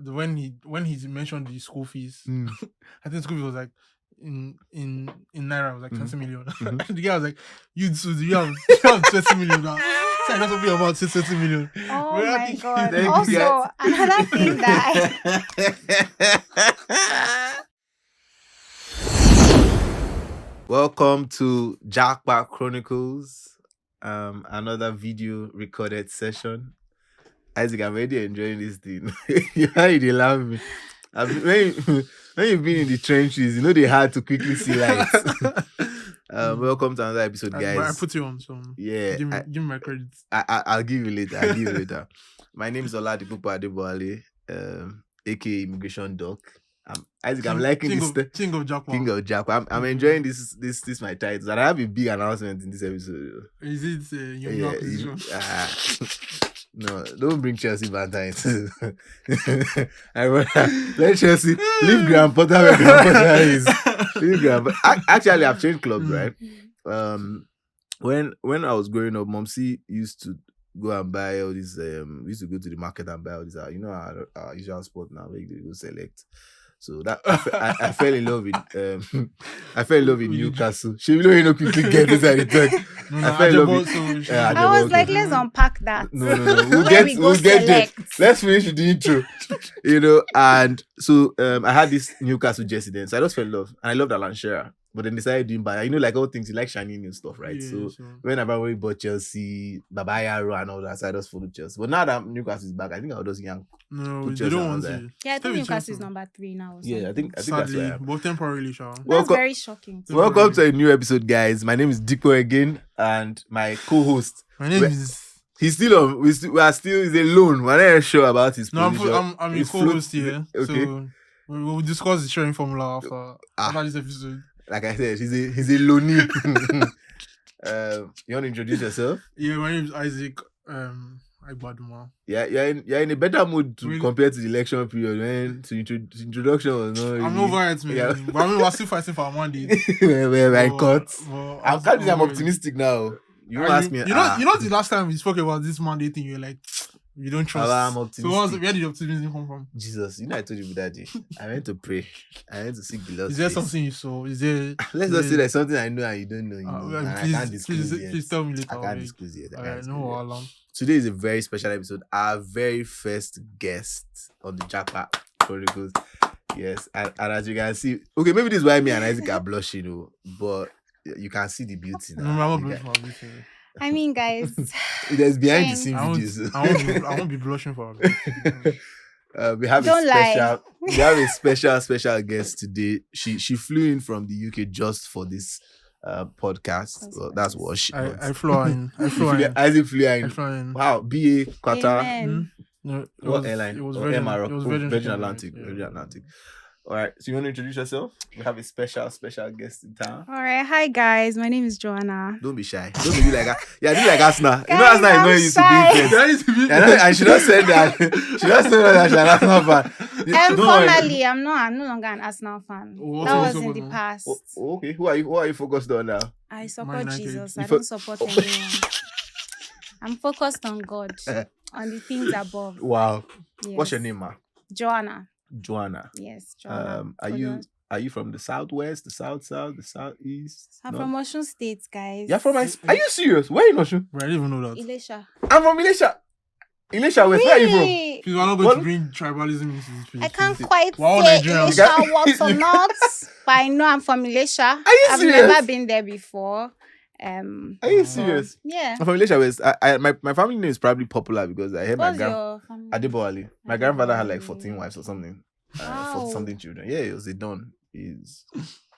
when he mentioned the school fees, I think school fees was like in naira was like 20 million. The guy was like, "You too, you have 20 million now." So I got to be about 20 million. Oh Where my did- god. Thank you, Also, guys. another thing that Welcome to Jackpot Chronicles, another video recorded session. Isaac, I'm already enjoying this thing. How you love me? When you've been in the trenches, you know they had to quickly see lights. Welcome to another episode, But guys. I put you on some. Yeah, Give me my credits. I'll give you later. My name is Oladipo Adeboale, aka Immigration Doc. Isaac, I'm liking King this. King of Jackpot. King of Jackpot. I'm enjoying this my titles, and I have a big announcement in this episode. Is it your position? No, don't bring Chelsea Valentine's. Let Chelsea leave Graham Potter where Graham Potter is. Leave Graham. Actually, I've changed clubs, right? When I was growing up, Momsy used to go and buy all these. We used to go to the market and buy all these. Our usual sport now where you go select. So that I fell in love with I fell in love with Newcastle. She really quickly get inside the talk. No, I fell in love with I was like, let's unpack that. No. We'll get there. Let's finish with the intro. And so I had this Newcastle jersey then. So I just fell in love. And I loved Alan Shearer. But then decided doing buy. Like all things, you like shiny new stuff, right? Yeah, so sure. when I've already bought Chelsea, Babayaro and all that, so I just followed Chelsea. But now that Newcastle is back, I think I'll just young. No, they don't want to. Yeah, I think Stay with Newcastle is Chelsea. number 3 now. Yeah, I think that's Sadly, where I am. but temporarily, Sean. That's very shocking. Welcome to a new episode, guys. My name is Dipo again, and my co-host. My name is. He's still on. He's alone. We're not sure about his No, position. I'm your He's co-host here. Okay. So we'll discuss the sharing formula after this episode. Like I said, he's a lonely. You want to introduce yourself? Yeah, my name is Isaac. Agbaduma. Yeah, you're in a better mood to compare to the election period when introduction was not. Really, I'm over it, man. Yeah. But I mean, we're still fighting for our mandate. I cut. I'm over it. optimistic now. You won't And ask me. You know, the last time we spoke about this mandate thing, you were like, you don't trust. I'm optimistic. Where did the optimism come from? Jesus, I told you that day. I went to pray. I went to seek the Lord's Is there face. something you saw? Is there? Let's just say there's something I know and you don't know. And Please, I can't disclose yet. please tell me later. I can't disclose yet. No alarm. Today is a very special episode. Our very first guest on the Jackpot Chronicles. Yes, and as you can see, okay, maybe this is why me and Isaac are blushing, but you can see the beauty now. No, I'm not blushing for everything. I mean, guys. There's behind the scene I videos. won't be blushing for everything. We have Don't lie. we have a special guest today. She flew in from the UK just for this podcast. That's what she wants. I flew in. Isaac flew I in. flew in. Wow, BA Qatar. Amen. No, What airline? It was Or Virgin. MRO? It was Virgin Atlantic. Yeah. Virgin Atlantic. All right. So you want to introduce yourself? We have a special guest in town. All right. Hi, guys. My name is Joanna. Don't be shy. Don't be like do like Asna. You know Guys, Asna is not I'm used to shy. being friends. And she don't say that. She don't say that she's an Arsenal fan. Don't worry. Formally, I'm no longer an Arsenal fan. Oh, That what's was up in the now? past. Oh, okay. Who are you focused on now? I Man support United. Jesus. You I don't support anyone. I'm focused on God, on the things above. Wow. Yes. What's your name, ma? Joanna. Joanna. Yes, Joanna. Are you from the southwest, the south, the southeast? I'm No? from Osun State, guys. You're from Are you serious? Where are you not sure? Bro, I didn't even know that. Ilesha. I'm from Ilesha. Ilesha West. Where are you from? Really? Please, we're not going What? to bring tribalism into this place. I can't please. quite We're all say Nigerians. Ilesha what or not, but I know I'm from Ilesha. Are you I've serious? never been there before. Are you serious? Yeah. I'm from Ilesha West. My family name is probably popular because I heard my What's your family? Adeboale. My grandfather had like Adeboale. 14 wives or something. Wow. 40 something children. Yeah, it was a don. Is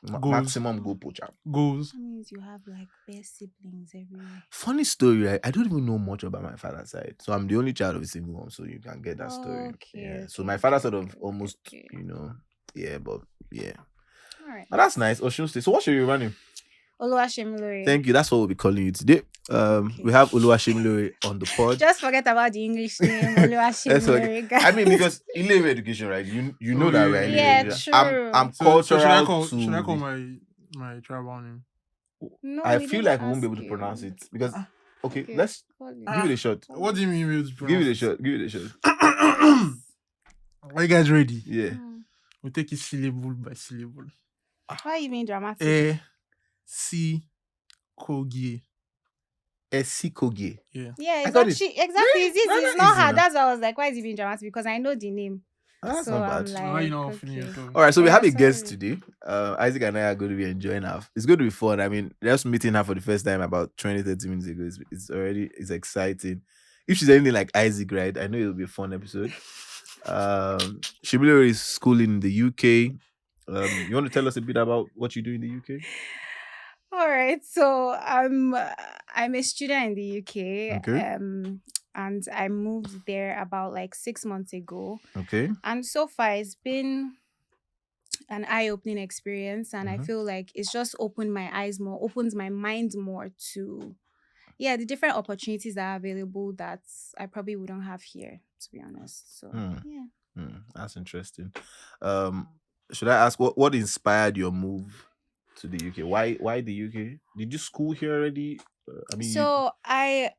Goals. maximum go poacher. Goes. That means you have like best siblings everywhere. Funny story, right? I don't even know much about my father's side. So I'm the only child of a single mom, so you can get that story. Okay, Yeah. So okay, my father sort of okay, almost, okay. but yeah. All right. But that's nice. Osun State. So what should you running? Oluwasemilore. Thank you. That's what we'll be calling you today. We have Oluwasemilore on the pod. Just forget about the English name, That's Oluwasemilore. okay. I mean, because Ilewe education, right? You know that, right? Yeah, Ilewe. true. I'm So cultural should I call to. my tribal name? No, I we feel didn't like we won't be ask able to you. pronounce it because. Okay, Okay, let's call it. give it a shot. What do you mean? Give it a shot. Give it a shot. Are you guys ready? Yeah. We'll take it syllable by syllable. Why are you being dramatic? Si Kogie. Esikoge. Yeah. Yeah, I got it. exactly. Really? It's not Easy hard. now. That's why I was like, why is he being dramatic? Because I know the name. That's So not I'm bad. like, How you know feeling okay. your tongue? All right, so we Yeah, have a guest sorry. today. Isaac and I are going to be enjoying her. It's going to be fun. I mean, just meeting her for the first time about 20, 30 minutes ago. It's exciting. If she's anything like Isaac, right? I know it'll be a fun episode. Semilore is schooling in the UK. You want to tell us a bit about what you do in the UK? All right, so I'm a student in the UK. Okay. And I moved there about like 6 months ago. Okay. And so far it's been an eye-opening experience, and I Mhm. feel like it's just opened my eyes more, opens my mind more to the different opportunities that are available that I probably wouldn't have here, to be honest. So That's interesting. Should I ask what inspired your move to the UK? Why the UK? Did you school here already? So I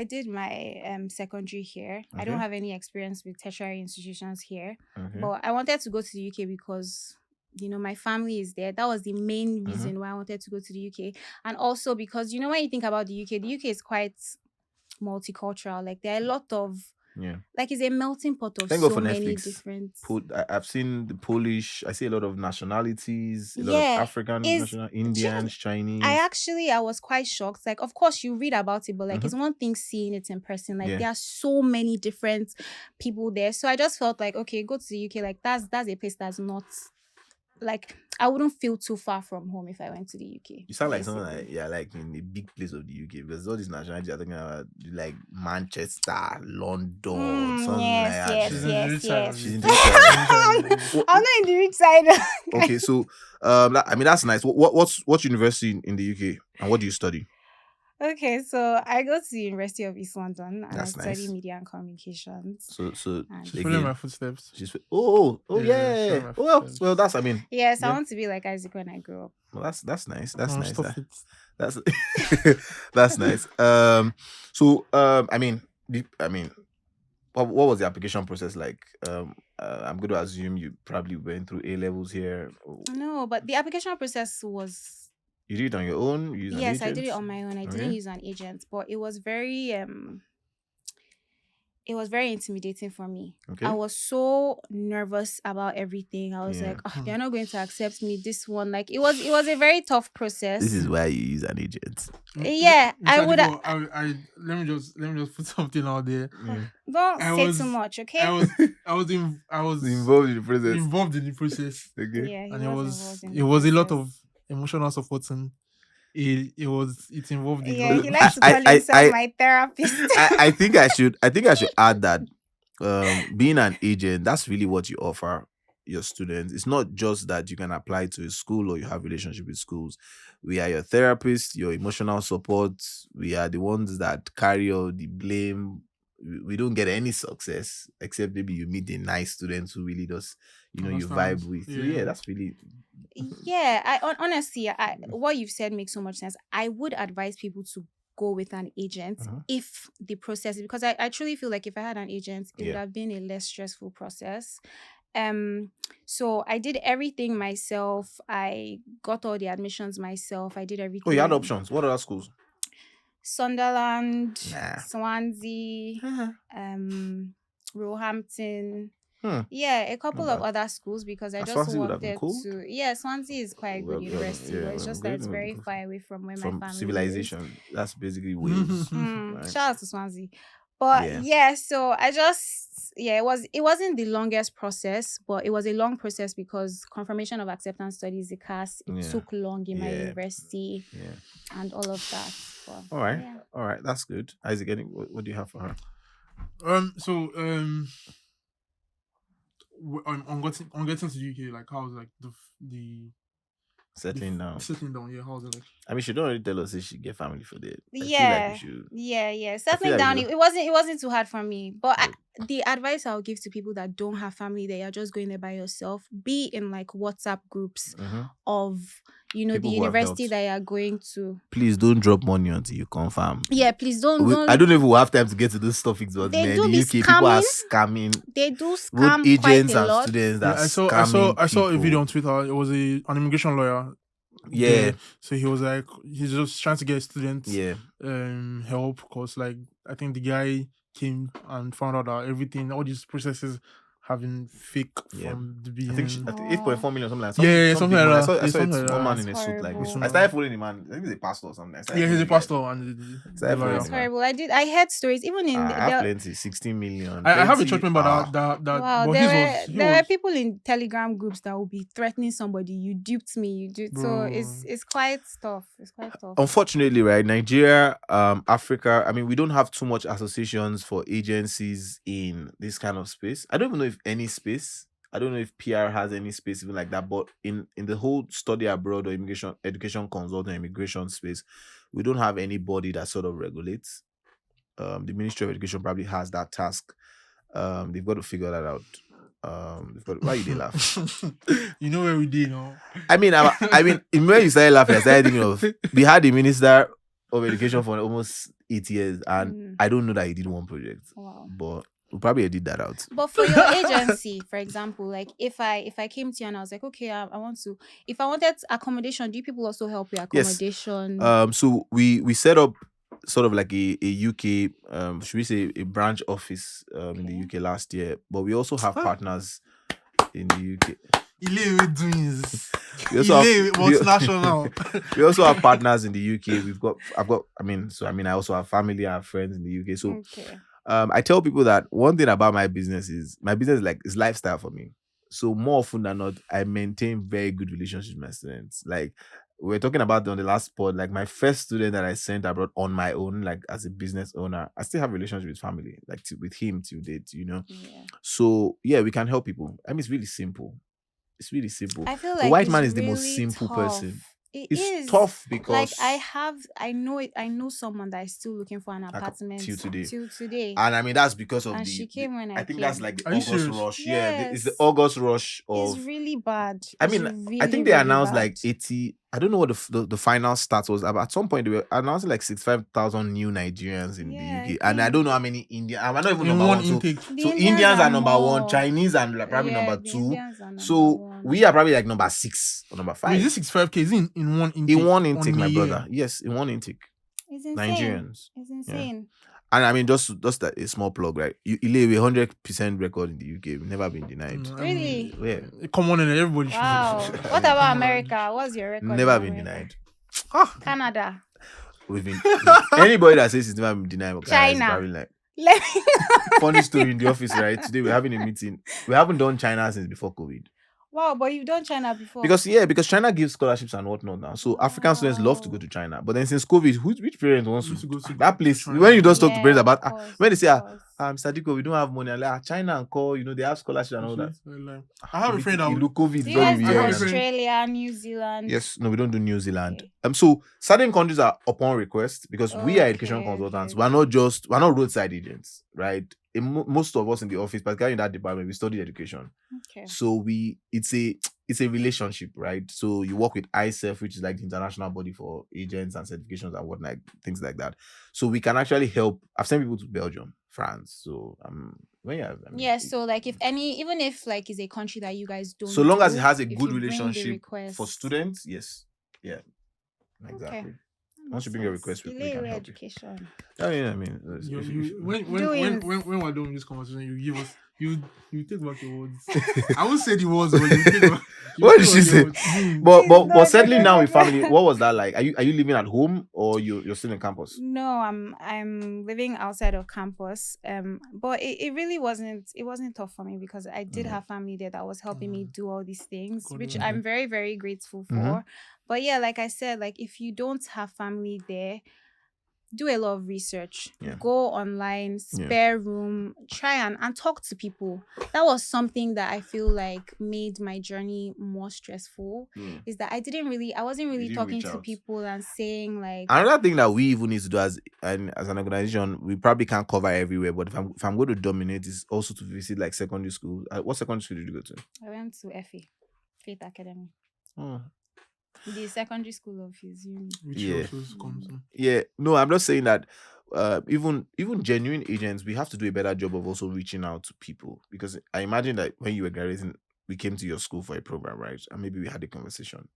did my secondary here. I don't Okay. have any experience with tertiary institutions here, Okay. but I wanted to go to the UK because my family is there. That was the main reason why I wanted to go to the UK, and also because when you think about the UK is quite multicultural. Like there are a lot of like it's a melting pot of Thank God so for many Netflix. different. I've seen the Polish. I see a lot of nationalities. A lot of African Indians, Chinese. I was quite shocked. Like, of course, you read about it, but like, it's one thing seeing it in person. Like, there are so many different people there. So I just felt like, okay, go to the UK. Like, that's a place that's not like I wouldn't feel too far from home if I went to the UK. You sound like someone like in a big place of the UK, because all these nationalities are talking about like Manchester, London, something like that. Yes. She's in the rich side. I'm not in the rich side. Okay, so I mean that's nice. What's university in the UK, and what do you study? Okay, so I go to the University of East London and That's I study nice. media and communications. So she's following my footsteps. She's yeah. Well, that's Yes, I want to be like Isaac when I grow up. Well, that's nice. That's nice. Stop it. That's that's nice. What was the application process like? I'm going to assume you probably went through A levels here. No, but the application process was. You did it on your own? You used an agent? I did it on my own. I didn't use an agent, but it was very intimidating for me. Okay. I was so nervous about everything. I was like, they're not going to accept me. This one, like it was a very tough process. This is why you use an agent. Yeah, I would. Let me just put something out there. Don't say too much, okay? I was involved in the process. Okay. Yeah, and it was a lot of emotional support, and it involved a lot. He likes to call himself my therapist. I think I should add that being an agent, that's really what you offer your students. It's not just that you can apply to a school or you have relationship with schools. We are your therapist, your emotional support. We are the ones that carry all the blame. We don't get any success except maybe you meet a nice student who really does, you vibe with. So that's really. Honestly, what you've said makes so much sense. I would advise people to go with an agent if the process, because I truly feel like if I had an agent, it would have been a less stressful process. So I did everything myself. I got all the admissions myself. I did everything. Oh, you had options. What other schools? Sunderland, Swansea, Roehampton. A couple of other schools, because I just wanted to. Yeah, Swansea is quite a good university, but it's just that it's very far away from where my family civilization is. That's basically Wales. Right? Shout out to Swansea. But so I just it wasn't the longest process, but it was a long process because confirmation of acceptance studies, the CAS, it took long in my university and all of that. But, all right, that's good. Isaac, what do you have for her? On getting to the UK, like how's like the settling down? Yeah, how's it like? I mean, she don't already tell us if she get family for that. Settling down. It wasn't too hard for me, but the advice I'll give to people that don't have family there, you're just going there by yourself, be in like WhatsApp groups of, you know, People the who have university helped. that you're going to. Please don't drop money until you confirm. Yeah, please don't. I don't know if we'll have time to get to those topics, but They man, do in be the UK, people are scamming. scamming. They do Both scam agents quite a and lot. students that Yeah, scamming I saw a people. video on Twitter. It was an immigration lawyer. Yeah. So he was like, he's just trying to get students Yeah. help, because like I think the guy came and found out that everything, all these processes have been fake from the I beginning. think 8.4 million, something like that. Yeah, something like that. I saw Something it's like one that. man in a That's suit like this. horrible. I started following the man. I think he's a pastor or something. Yeah, he's a pastor and the lawyer. That's horrible. I heard stories even in I have plenty, 16 million. I have a 20, church member that wow, but there were people in Telegram groups that will be threatening somebody. You duped me. You did. So Bro. it's quite tough. It's quite tough. Unfortunately, right, Nigeria, Africa, I mean, we don't have too much associations for agencies in this kind of space. I don't even know if any space. I don't know if PR has any space even like that. But in the whole study abroad or immigration, education consultant, immigration space, we don't have anybody that sort of regulates. The Ministry of Education probably has that task. They've got to figure that out. Why you did laugh? You know where we did, no? I mean, when you started laughing, I started thinking of, we had the Minister of Education for almost 8 years, and I don't know that he did one project. Wow. But we probably did that out. But for your agency, for example, like if I came to you and I was like, okay, I want to, if I wanted accommodation, do you people also help with accommodation? Yes. So we set up sort of like a UK, should we say a branch office in the UK last year, but we also have partners in the UK. We also have partners in the UK. I also have family, I have friends in the UK. So I tell people that one thing about my business is lifestyle for me. So more often than not, I maintain very good relationships with my students. Like we were talking about on the last pod, like my first student that I sent abroad on my own, like as a business owner, I still have a relationship with family, like with him till date, you know. Yeah. So yeah, we can help people. I mean, it's really simple. It's really simple. I feel like the white man is really the most simple person. It's tough because like I know someone that is still looking for an apartment till today. And I mean that's because of she came when I think that's like the Are August rush. Yes. Yeah, it's the August rush of. It's really bad. I mean, really, I think they really announced bad. like 80. I don't know what the final stats was. At some point they were announcing like 65,000 new Nigerians in the UK, and I don't know how many Indians. I'm not even number one. So Indians are number one, Chinese and like probably number two. So we are probably like number 6 or number 5. Wait, is this 65K? Is it in one intake? In one intake, my brother. Yes, in one intake. It's insane. Nigerians. It's insane. Yeah. And I mean, just a small plug, right? Ile 100% record in the UK. We've never been denied. Really? Yeah. Come on, and everybody. Wow. What about America? What's your record? Never been denied. Canada. We've been anybody that says it's never been denied. China. Like, funny story in the office, right? Today we're having a meeting. We haven't done China since before COVID. Wow, but you've done China before. Because China gives scholarships and whatnot now. So African students love to go to China. But then since COVID, which parent wants to go to that place? China. When you just talk to parents about when they say, Mr. Diko, we don't have money. I'm like, China and call, they have scholarships and all that. I have a friend that COVID. Do you guys do Australia, New Zealand? Yes, no, we don't do New Zealand. Okay. So certain countries are upon request because we are education consultants. We're not roadside agents, right? Most of us in the office, particularly in that department, we study education. Okay. So it's a relationship, right? So you work with ISEF, which is like the international body for agents and certifications and whatnot, things like that. So we can actually help. I've sent people to Belgium, France. So so like even if like it's a country that you guys don't, so long as it has a good relationship for students, yes, yeah, exactly. Okay. Once you bring a request, we can help education. I mean, when we're doing this conversation, you give us, you take back your words. I won't say the words, but you take back. What did she say? But settling down with family, what was that like? Are you living at home or you're still in campus? No, I'm living outside of campus. But it really wasn't tough for me because I did have family there that was helping me do all these things, which I'm very, very grateful for. But yeah, like I said, like if you don't have family there, do a lot of research. Yeah. Go online, spare room, try and talk to people. That was something that I feel like made my journey more stressful. Is that I wasn't really talking to people and saying like. Another thing that we even need to do as an organization, we probably can't cover everywhere, but if I'm going to dominate, is also to visit like secondary school. What secondary school did you go to? I went to FA, Faith Academy. Oh. The secondary school of his uni. Yeah. No, I'm not saying that. Even genuine agents, we have to do a better job of also reaching out to people, because I imagine that when you were graduating, we came to your school for a program, right? And maybe we had a conversation.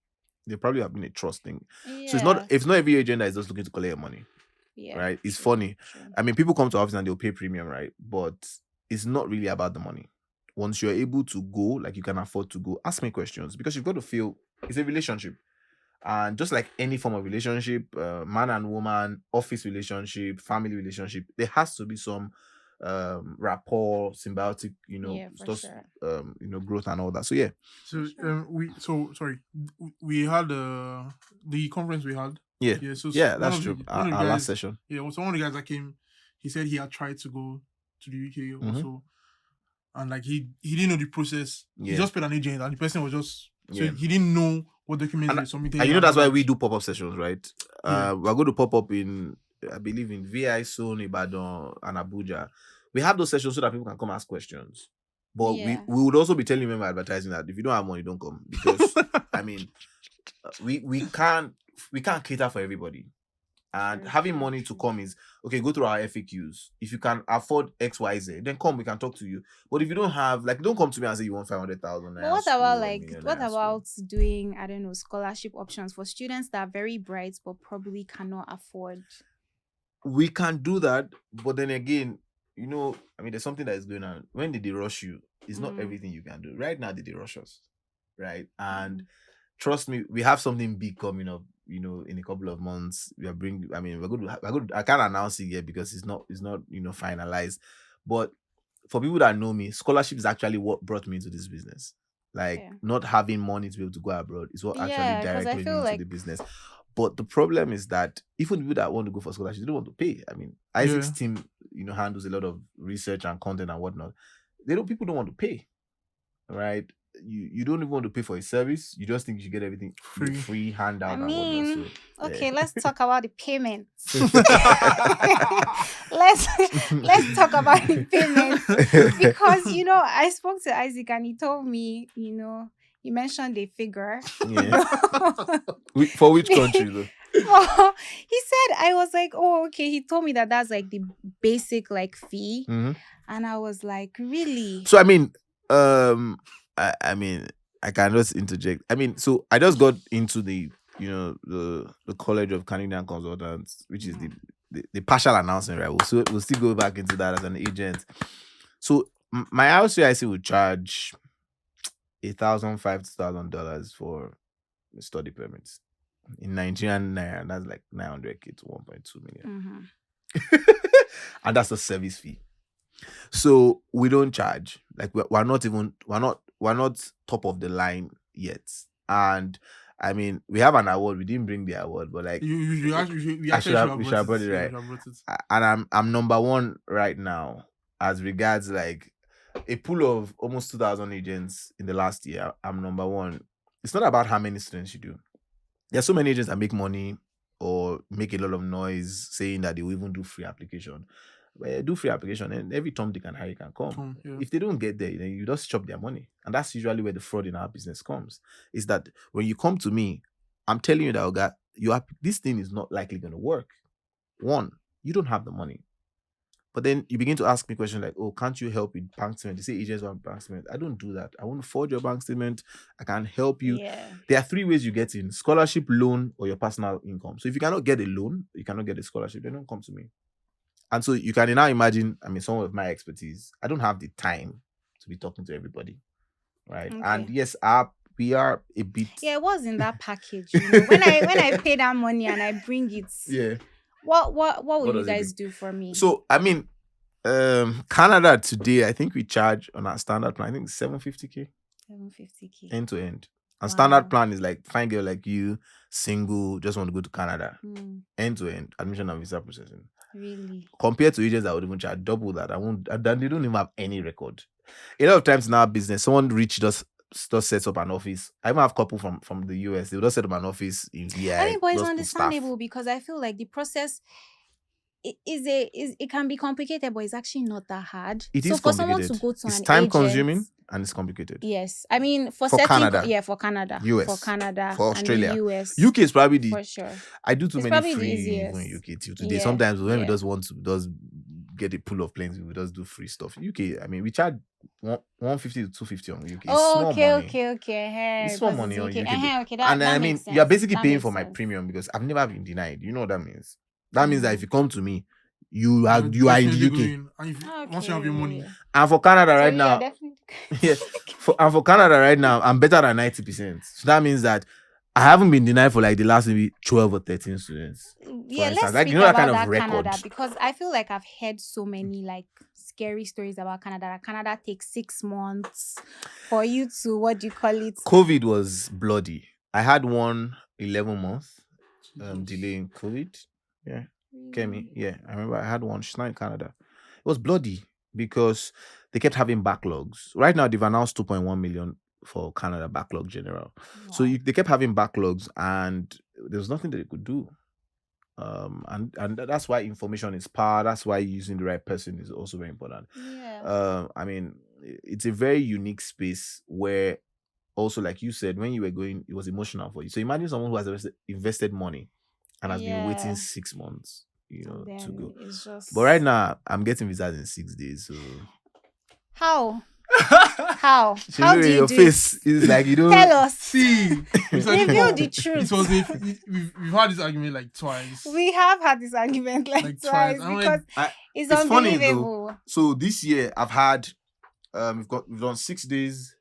There probably have been a trust thing. Yeah. So it's not every agent that is just looking to collect your money. Yeah. Right? It's funny. True. I mean, people come to office and they'll pay premium, right? But it's not really about the money. Once you're able to go, like you can afford to go, ask me questions, because you've got to feel it's a relationship. And just like any form of relationship, man and woman, office relationship, family relationship, there has to be some rapport, symbiotic, growth and all that. So yeah. So we had the conference we had. Yeah. So that's true. Our last session. Yeah. So one of the guys that came, he said he had tried to go to the UK also, and like he didn't know the process. Yeah. He just paid an agent, and the person was just he didn't know what documents they submitted. And that's why we do pop-up sessions, right? We're going to pop up in, I believe, in VI soon, Ibadan and Abuja. We have those sessions so that people can come ask questions. But we would also be telling them advertising that if you don't have money, don't come, because I mean, we can't cater for everybody. And having money to come is, okay, go through our FAQs. If you can afford XYZ, then come, we can talk to you. But if you don't have, like, don't come to me and say you want 500,000. But what about doing, I don't know, scholarship options for students that are very bright but probably cannot afford? We can do that, but then again, there's something that is going on. When did they rush you? It's not everything you can do. Right now, did they rush us? Right? And trust me, we have something big coming up. In a couple of months, we're going to. I can't announce it yet because it's not finalized. But for people that know me, scholarship is actually what brought me into this business. Like not having money to be able to go abroad is what actually directed me into the business. But the problem is that even people that want to go for scholarship, they don't want to pay. I mean, Isaac's team, handles a lot of research and content and whatnot. People don't want to pay, right? You don't even want to pay for a service. You just think you should get everything free handout. I mean, let's talk about the payments. let's talk about the payments, because I spoke to Isaac and he told me, he mentioned a figure. Yeah. For which country though? He said, I was like, oh, okay. He told me that's like the basic like fee, and I was like, really? So I mean, I can just interject. I mean, so I just got into the College of Canadian Consultants, which is the partial announcement, right? We'll still go back into that as an agent. So my RCIC would charge $1,500 to $2,000 for study permits. In Nigerian naira, that's like 900K to 1.2 million. And that's a service fee. So we don't charge. Like we're not top of the line yet. And I mean, we have an award. We didn't bring the award, but like we should have brought it, right? And I'm number one right now as regards like a pool of almost 2,000 agents in the last year. I'm number one. It's not about how many students you do. There are so many agents that make money or make a lot of noise saying that they will even do free application. Do free application, and every Tom, Dick, and Harry can come. If they don't get there, then you just chop their money. And that's usually where the fraud in our business comes. Is that when you come to me, I'm telling you that, this thing is not likely going to work. One, you don't have the money. But then you begin to ask me questions like, oh, can't you help with bank statement? They say agents want bank statement. I don't do that. I want to forge your bank statement. I can help you. Yeah. There are 3 ways you get in: scholarship, loan, or your personal income. So if you cannot get a loan, you cannot get a scholarship, then don't come to me. And so you can now imagine, some of my expertise, I don't have the time to be talking to everybody, right? Okay. And yes, we are a bit... Yeah, it was in that package. When I pay that money and I bring it, what will you guys do for me? So, Canada today, I think we charge on our standard plan, I think 750K. 750K. End to end. And standard plan is like, fine girl like you, single, just want to go to Canada. End to end, admission and visa processing. Really? Compared to agents that would even charge double that. They don't even have any record. A lot of times in our business, someone rich just sets up an office. I even have a couple from the US. They will just set up an office in VI. I mean, but it's understandable because I feel like the process it can be complicated, but it's actually not that hard. It is for someone to go to it's an time agent, consuming and it's complicated. Yes, I mean for Canada, for Canada, US, for Canada, for Australia, and the US, UK is probably the for sure. I do too it's many free even in UK till today. Sometimes when we just want to get a pool of planes, we just do free stuff. UK, I mean, we charge 150 to 250 on UK. Oh, okay. It's small money on UK. Okay, and that I mean, makes sense. you're basically paying for my premium because I've never been denied. You know what that means? That means that if you come to me, you are in the UK. Once you have your money. And for Canada right now, for Canada right now, I'm better than 90%. So that means that I haven't been denied for like the last maybe 12 or 13 students. Yeah, let's like, speak about that Canada, because I feel like I've heard so many like scary stories about Canada. Canada takes 6 months for you to, what do you call it? COVID was bloody. I had 11 month delay in COVID. Yeah. Kemi, yeah, I remember I had one. She's not in Canada. It was bloody because they kept having backlogs. Right now, they've announced 2.1 million for Canada backlog general. Wow. So they kept having backlogs, and there was nothing that they could do. And that's why information is power. That's why using the right person is also very important. Yeah. I mean, it's a very unique space where also, like you said, when you were going, it was emotional for you. So imagine someone who has invested money and has been waiting 6 months, to go. But right now, I'm getting visas in 6 days. So how? How do you your do face is like you don't tell us? See, reveal the truth. We've had this argument like twice. We have had this argument like twice because it's unbelievable. Funny, so this year I've had we've done 6 days,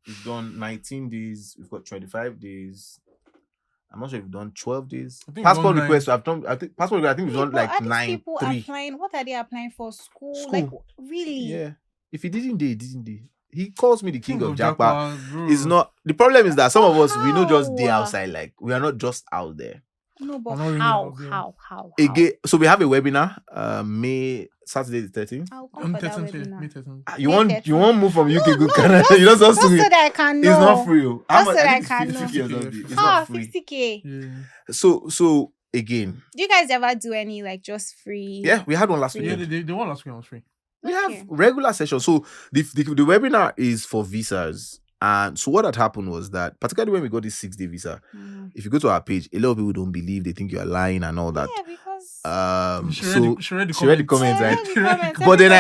we've done 19 days, we've got 25 days. I'm not sure if we've done 12 days. Passport request. I think we've done like 9. People 3. applying. What are they applying for? School? Like really? Yeah. If he didn't, he calls me the king of Jackpot. It's not. The problem is that some of us we not just day outside. Like we are not just out there. No, but how? Again, so we have a webinar. Saturday the 13th. I'll come for that webinar. May 13th. You want move from UK to Canada? You don't supposed to. So that I can know. It's not free. Just so that I can know. 50 or something. It's not free. 50K. Yeah. So again. Do you guys ever do any like just free? Yeah, we had one last week. Yeah, the one last week was free. We have regular sessions. So the webinar is for visas. And so what had happened was that, particularly when we got this 6-day visa, if you go to our page, a lot of people don't believe, they think you're lying and all that. Yeah, because she read the comments, right? But then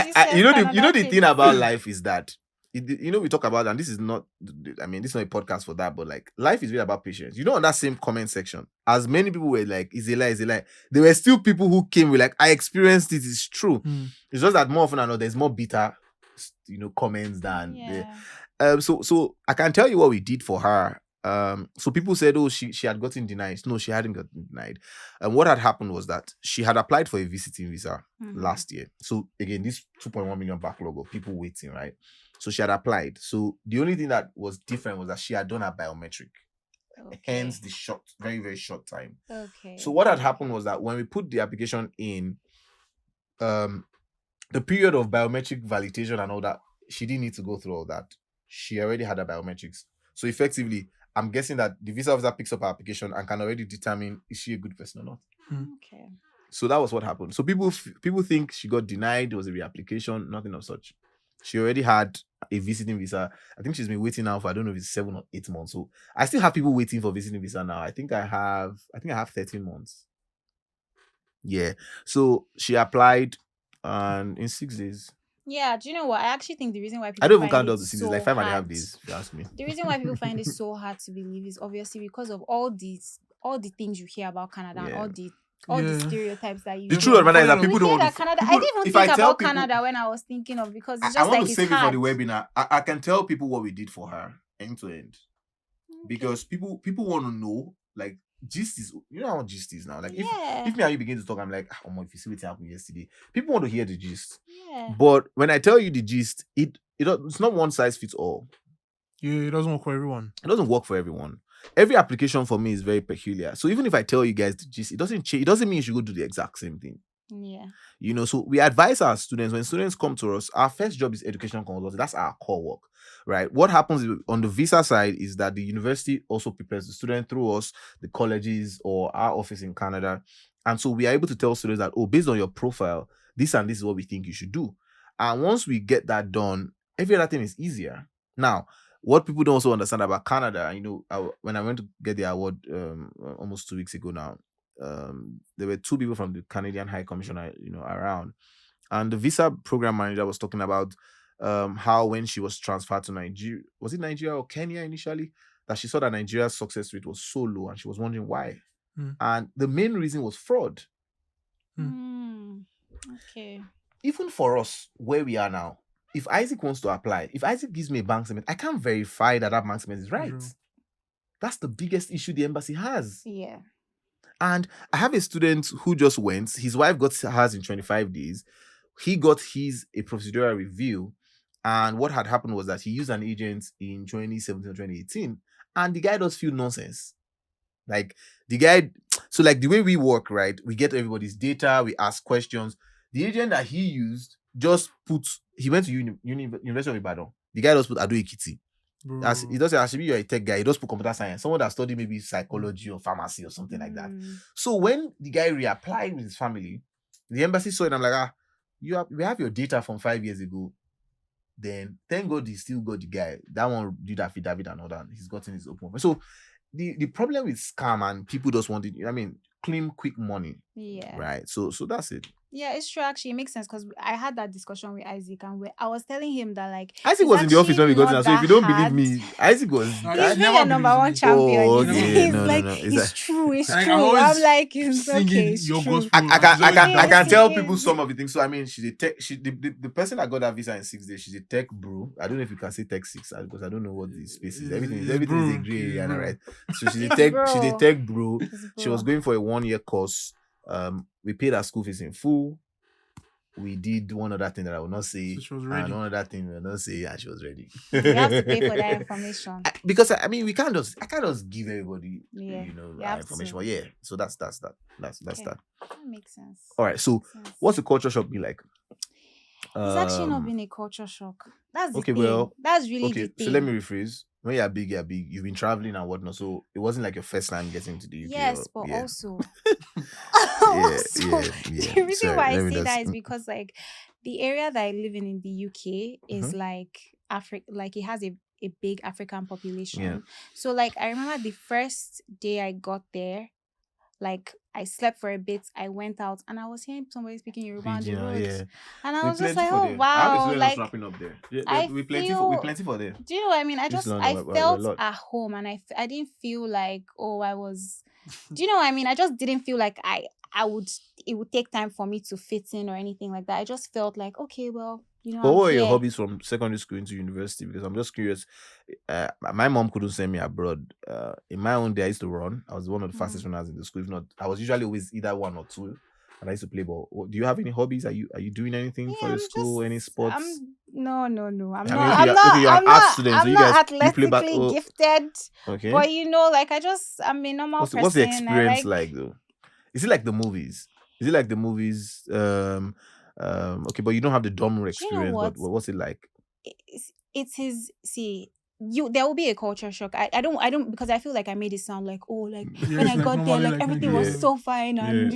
the thing about life is that we talk about, and this is not, I mean, this is not a podcast for that, but like life is really about patience. On that same comment section, as many people were like, it's a lie, there were still people who came with like, I experienced it, it's true. It's just that more often than not, there's more bitter, comments than so I can tell you what we did for her. So people said, oh, she had gotten denied. No, she hadn't gotten denied. And what had happened was that she had applied for a visiting visa last year. So again, this 2.1 million backlog of people waiting, right? So she had applied. So the only thing that was different was that she had done her biometric. Okay. Hence the very, very short time. Okay. So what had happened was that when we put the application in, the period of biometric validation and all that, she didn't need to go through all that. She already had her biometrics. So effectively, I'm guessing that the visa officer picks up her application and can already determine is she a good person or not. Okay. So that was what happened. So people think she got denied. There was a reapplication, nothing of such. She already had a visiting visa. I think she's been waiting now for, I don't know if it's 7 or 8 months. So I still have people waiting for visiting visa now. I think I have 13 months. Yeah. So she applied and in 6 days. Yeah, do you know what? I actually think the reason why people I don't even count those 6 days, like 5 hard, and a half days, if you ask me. The reason why people find it so hard to believe is obviously because of all the things you hear about Canada and all the stereotypes that you. The truth of the matter is that people don't want to. Canada. I didn't even think about Canada when I was thinking of, because it's just I want to save it for the webinar. I can tell people what we did for her end to end, because people want to know, like, gist is, how gist is now. Like if me and you begin to talk, I'm like, if you see what happened yesterday, people want to hear the gist. Yeah. But when I tell you the gist, it's not one size fits all. Yeah, it doesn't work for everyone. It doesn't work for everyone. Every application for me is very peculiar. So even if I tell you guys the gist, it doesn't change. It doesn't mean you should go do the exact same thing. Yeah. You know, so we advise our students, when students come to us, our first job is educational consulting. That's our core work, right? What happens on the visa side is that the university also prepares the student through us, the colleges or our office in Canada. And so we are able to tell students that, oh, based on your profile, this and this is what we think you should do. And once we get that done, every other thing is easier. Now, what people don't also understand about Canada, you know, when I went to get the award almost 2 weeks ago now, there were 2 people from the Canadian High Commissioner, you know, around, and the visa program manager was talking about how when she was transferred to Nigeria, was it Nigeria or Kenya initially, that she saw that Nigeria's success rate was so low, and she was wondering why. And the main reason was fraud. Okay. Even for us, where we are now, if Isaac wants to apply, if Isaac gives me a bank statement, I can't verify that bank statement is right. That's the biggest issue the embassy has. Yeah. And I have a student who just went. His wife got hers in 25 days. He got his a procedural review. And what had happened was that he used an agent in 2017 or 2018. And the guy does feel nonsense. Like the guy, so like the way we work, right? We get everybody's data, we ask questions. The agent that he used just put, he went to University of Ibadan. The guy just put Ado Ekiti. As he does say, actually, you're a tech guy, he does put computer science, someone that studied maybe psychology or pharmacy or something like that. So when the guy reapplied with his family, the embassy saw it and I'm like, we have your data from 5 years ago. Then thank God he still got the guy. That one did affidavit and all that. He's gotten his open. So the problem with scam and people just want it, I mean, claim quick money. Yeah. Right. So that's it. Yeah, it's true. Actually, it makes sense because I had that discussion with Isaac, and I was telling him that like Isaac was in the office when we got in. So if you don't believe me, Isaac was. He's been a number one champion. Oh, okay. It's true. It's Like, true. I'm like, it's okay. It's your true. gospel. I can tell people some of the things. So I mean, she's a tech. The person that got that visa in 6 days. She's a tech bro. I don't know if you can say tech 6 because I don't know what the space is. Everything is a gray area, right? So she's a tech. She's a tech bro. She was going for a 1-year course. We paid her school fees in full. We did one other thing that I will not say, so she was ready. And one other thing we will not say, and she was ready. You have to pay for that information. Because I mean, I can't just give everybody, that information. But yeah, so that's that. That's okay. that. That makes sense. All right. So, what's the culture shock be like? It's actually not been a culture shock. That's the thing. Well, that's really the thing. So let me rephrase. When you're big, You've been traveling and whatnot, so it wasn't like your first time getting to the UK. Yes, but also, the reason why I say that is because like the area that I live in the UK is like Africa, like it has a big African population. Yeah. So like I remember the first day I got there, like I slept for a bit, I went out and I was hearing somebody speaking Yoruba on the road. And I was just like, oh wow, like up there. We plenty for there. Do you know what I mean? I felt at home and I didn't feel like, oh, I was, do you know what I mean? I just didn't feel like it would take time for me to fit in or anything like that. I just felt like, okay, well, But what were your hobbies from secondary school into university? Because I'm just curious. My mom couldn't send me abroad. In my own day, I used to run. I was one of the fastest runners in the school. If not, I was usually always either 1 or 2. And I used to play ball. Do you have any hobbies? Are you doing anything for the school? Any sports? No. I'm not athletically gifted. Okay. But like I'm a normal person. What's the experience like though? Is it like the movies? Okay, but you don't have the dorm experience. But what's it like? It is. See, there will be a culture shock. I don't because I feel like I made it sound like, oh, like when I got there, like everything was so fine and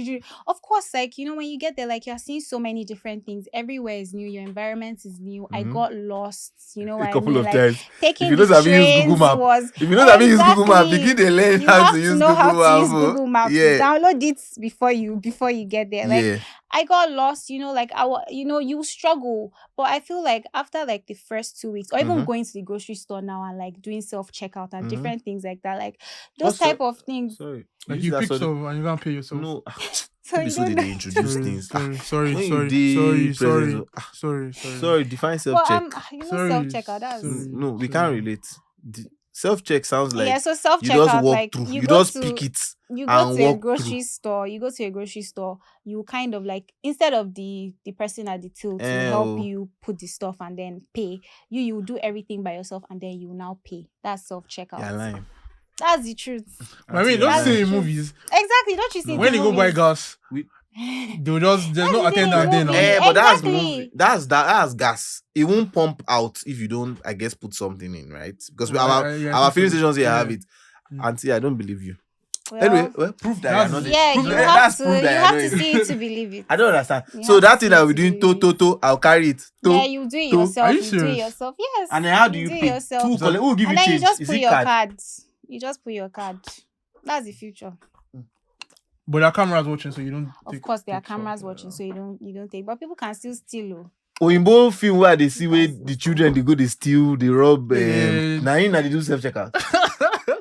of course, like when you get there, like you're seeing so many different things. Everywhere is new. Your environment is new. I got lost. A couple of times. Taking the trains was. If you know how to use Google Map, begin to learn how to use Google Map. Yeah. Download it before you get there. Like I got lost. Like you struggle, but I feel like after like the first 2 weeks, or even going to the grocery store now and like doing self-checkout and different things like that, like those type of things. Sorry, like you pick stuff and you can't pay yourself. No. So they introduce things. Sorry. Define self-check. Self-checkout. We can't relate. Self-check sounds like so self-checkout, you just walk like through. You just pick it. you go and to a walk grocery store, you kind of like, instead of the person at the till to help oh, you put the stuff and then pay, you do everything by yourself and then you now pay. That's self-checkout. you're lying. That's the truth. I mean, don't That's see the in truth. movies Exactly. Don't you see when the they go buy movies? gas, they'll just there's no That's the thing attendant in there now. movies. But that's Exactly. movie. That's gas. It won't pump out if you don't, I guess, put something in, right? Because Well, our yeah, I our think filling so. stations here Yeah. have it. Auntie, I don't believe you. Well, Anyway, proof that that's- you're not. yeah, proof you that- have that's to proof that you you're have not to in- see it to believe it. I don't understand. You So have that to thing see that it we to doing believe it. I'll carry it. Yeah, you do it yourself. Are you do it serious? yourself. Yes. And then how do you do it pay? yourself? Who will give And you then change? you just Is put it your card? card. You just put your card. That's the future. But there are cameras watching, so you don't. Of course, there are cameras watching, so you don't take. But people can still steal. Oyinbo film where they see where the children they go, they steal, they rob. Yeah. Now they do self checkout.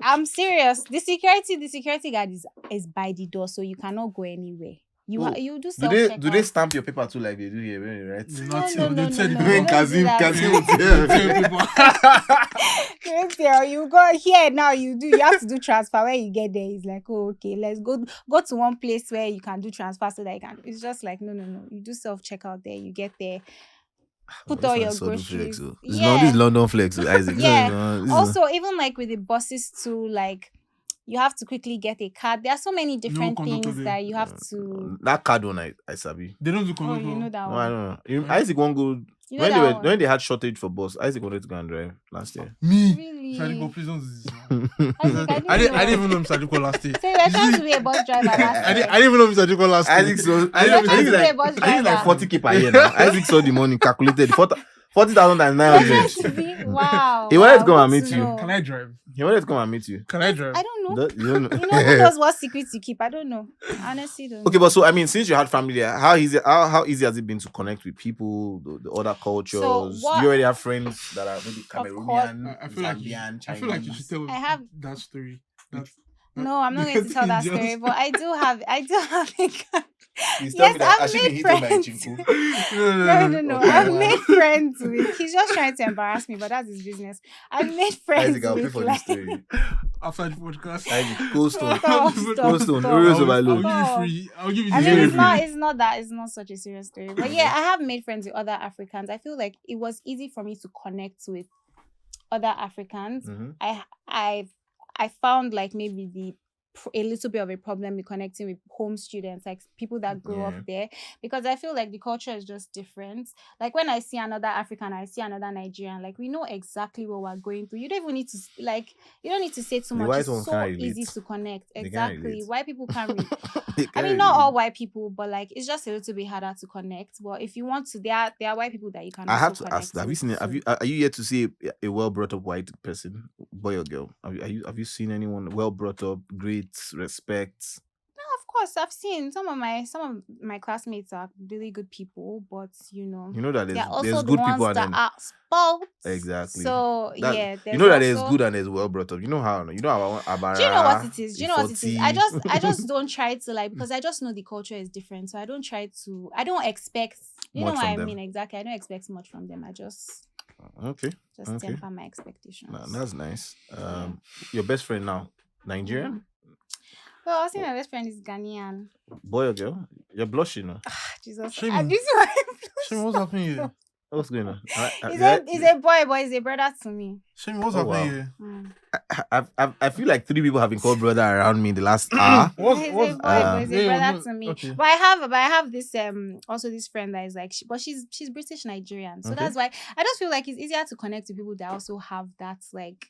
I'm serious. The security guard is by the door, so you cannot go anywhere. You do Do self they checkout. do they stamp your paper too like they do here, right? No, No. they tell the When people. Kazim Don't tell you go here now. You have to do transfer. When you get there, it's like, oh, okay, let's go to one place where you can do transfer so that you can. It's just like no. You do self checkout there. You get there, put all your groceries. It's not this London flex, Isaac. Yeah. Also, even like with the buses too, like you have to quickly get a card. There are so many different conductor things there. that you have to. that card one I sabi. They don't do Oh, conductor. you know that No, one. I don't know. Isaac won't go. You know that one. When they had shortage for bus, Isaac wanted to go and drive last year. Me. Really? Sadiko, please don't do this. Isaac, I didn't even know Mr. Sadiko last year. So you were trying to be a bus driver last I year. didn't even know Mr. Sadiko last year. Isaac saw. I I think to be a bus it's like driver. 40K per year now. Isaac saw the money calculated 40,900. You're trying to be? Wow. He wanted to come wow, and good meet to you. know. Can I drive? He wanted to come and meet you. Can I drive? I don't know. You don't know. You know who knows what secrets you keep? I don't know. Honestly, don't. Okay, but so I mean, since you had family there, how easy has it been to connect with people, the other cultures? what- Do you already have friends that are maybe course. Cameroonian, I feel like you, Zambian, I feel like you Chinese? should tell I have- that story. No, I'm not going to tell that story, but I do have a Please tell me Yes, that I I've should be made hitting by friends. Chinku. No. Okay, I've wow. made friends with. He's just trying to embarrass me, but that's his business. I've made friends Isaac, I'll pay with. for this Like, story. After the podcast. Isaac, Coldstone. Stop, Coldstone. stop. Oreos I'll overload. give you free. I'll give you I the mean, free. it's not that. It's not such a serious story. But yeah, I have made friends with other Africans. I feel like it was easy for me to connect with other Africans. Mhm. I found like maybe a little bit of a problem with connecting with home students, like people that grew Yeah. up there, because I feel like the culture is just different. Like when I see another African, I see another Nigerian, like we know exactly what we're going through. You don't even need to you don't need to say too The much. white It's ones so can't relate. easy to connect. They can't Exactly. relate. White people can't read. They I can't mean, not relate. all white people, but like it's just a little bit harder to connect. But if you want to, there are white people that you can. I have also to ask. connect Have you with seen it? too. Are you yet to see a well brought up white person, boy or girl? Have you seen anyone well brought up, great, respect? No, of course, I've seen some of my classmates are really good people, but You know that they're also there's the good ones people and that then are spoiled. exactly. So That- yeah, you know that there's also- good and there's well brought up. You know how Abara. Do you know what it is? Do you know what it is? 40. I just don't try to like, because I just know the culture is different. So I don't expect, you know Much what from I them. mean? Exactly. I don't expect much from them. I just Okay, okay. temper my expectations. That's nice. Your best friend now, Nigerian, Well, I think my best friend is Ghanaian. boy or girl? You're blushing now. Jesus. Shame. And this one, Shame, what's happening here? What's going on? he's a boy, but he's a brother to me. Shame, what's Oh, happening wow. here? Mm. I feel like 3 people have been called brother around me in the last hour. What's He's a what's boy, but he's a yeah, brother no, to me. okay. But I have this also this friend that is like, but she's British Nigerian, so Okay. that's why I just feel like it's easier to connect with people that also have that like.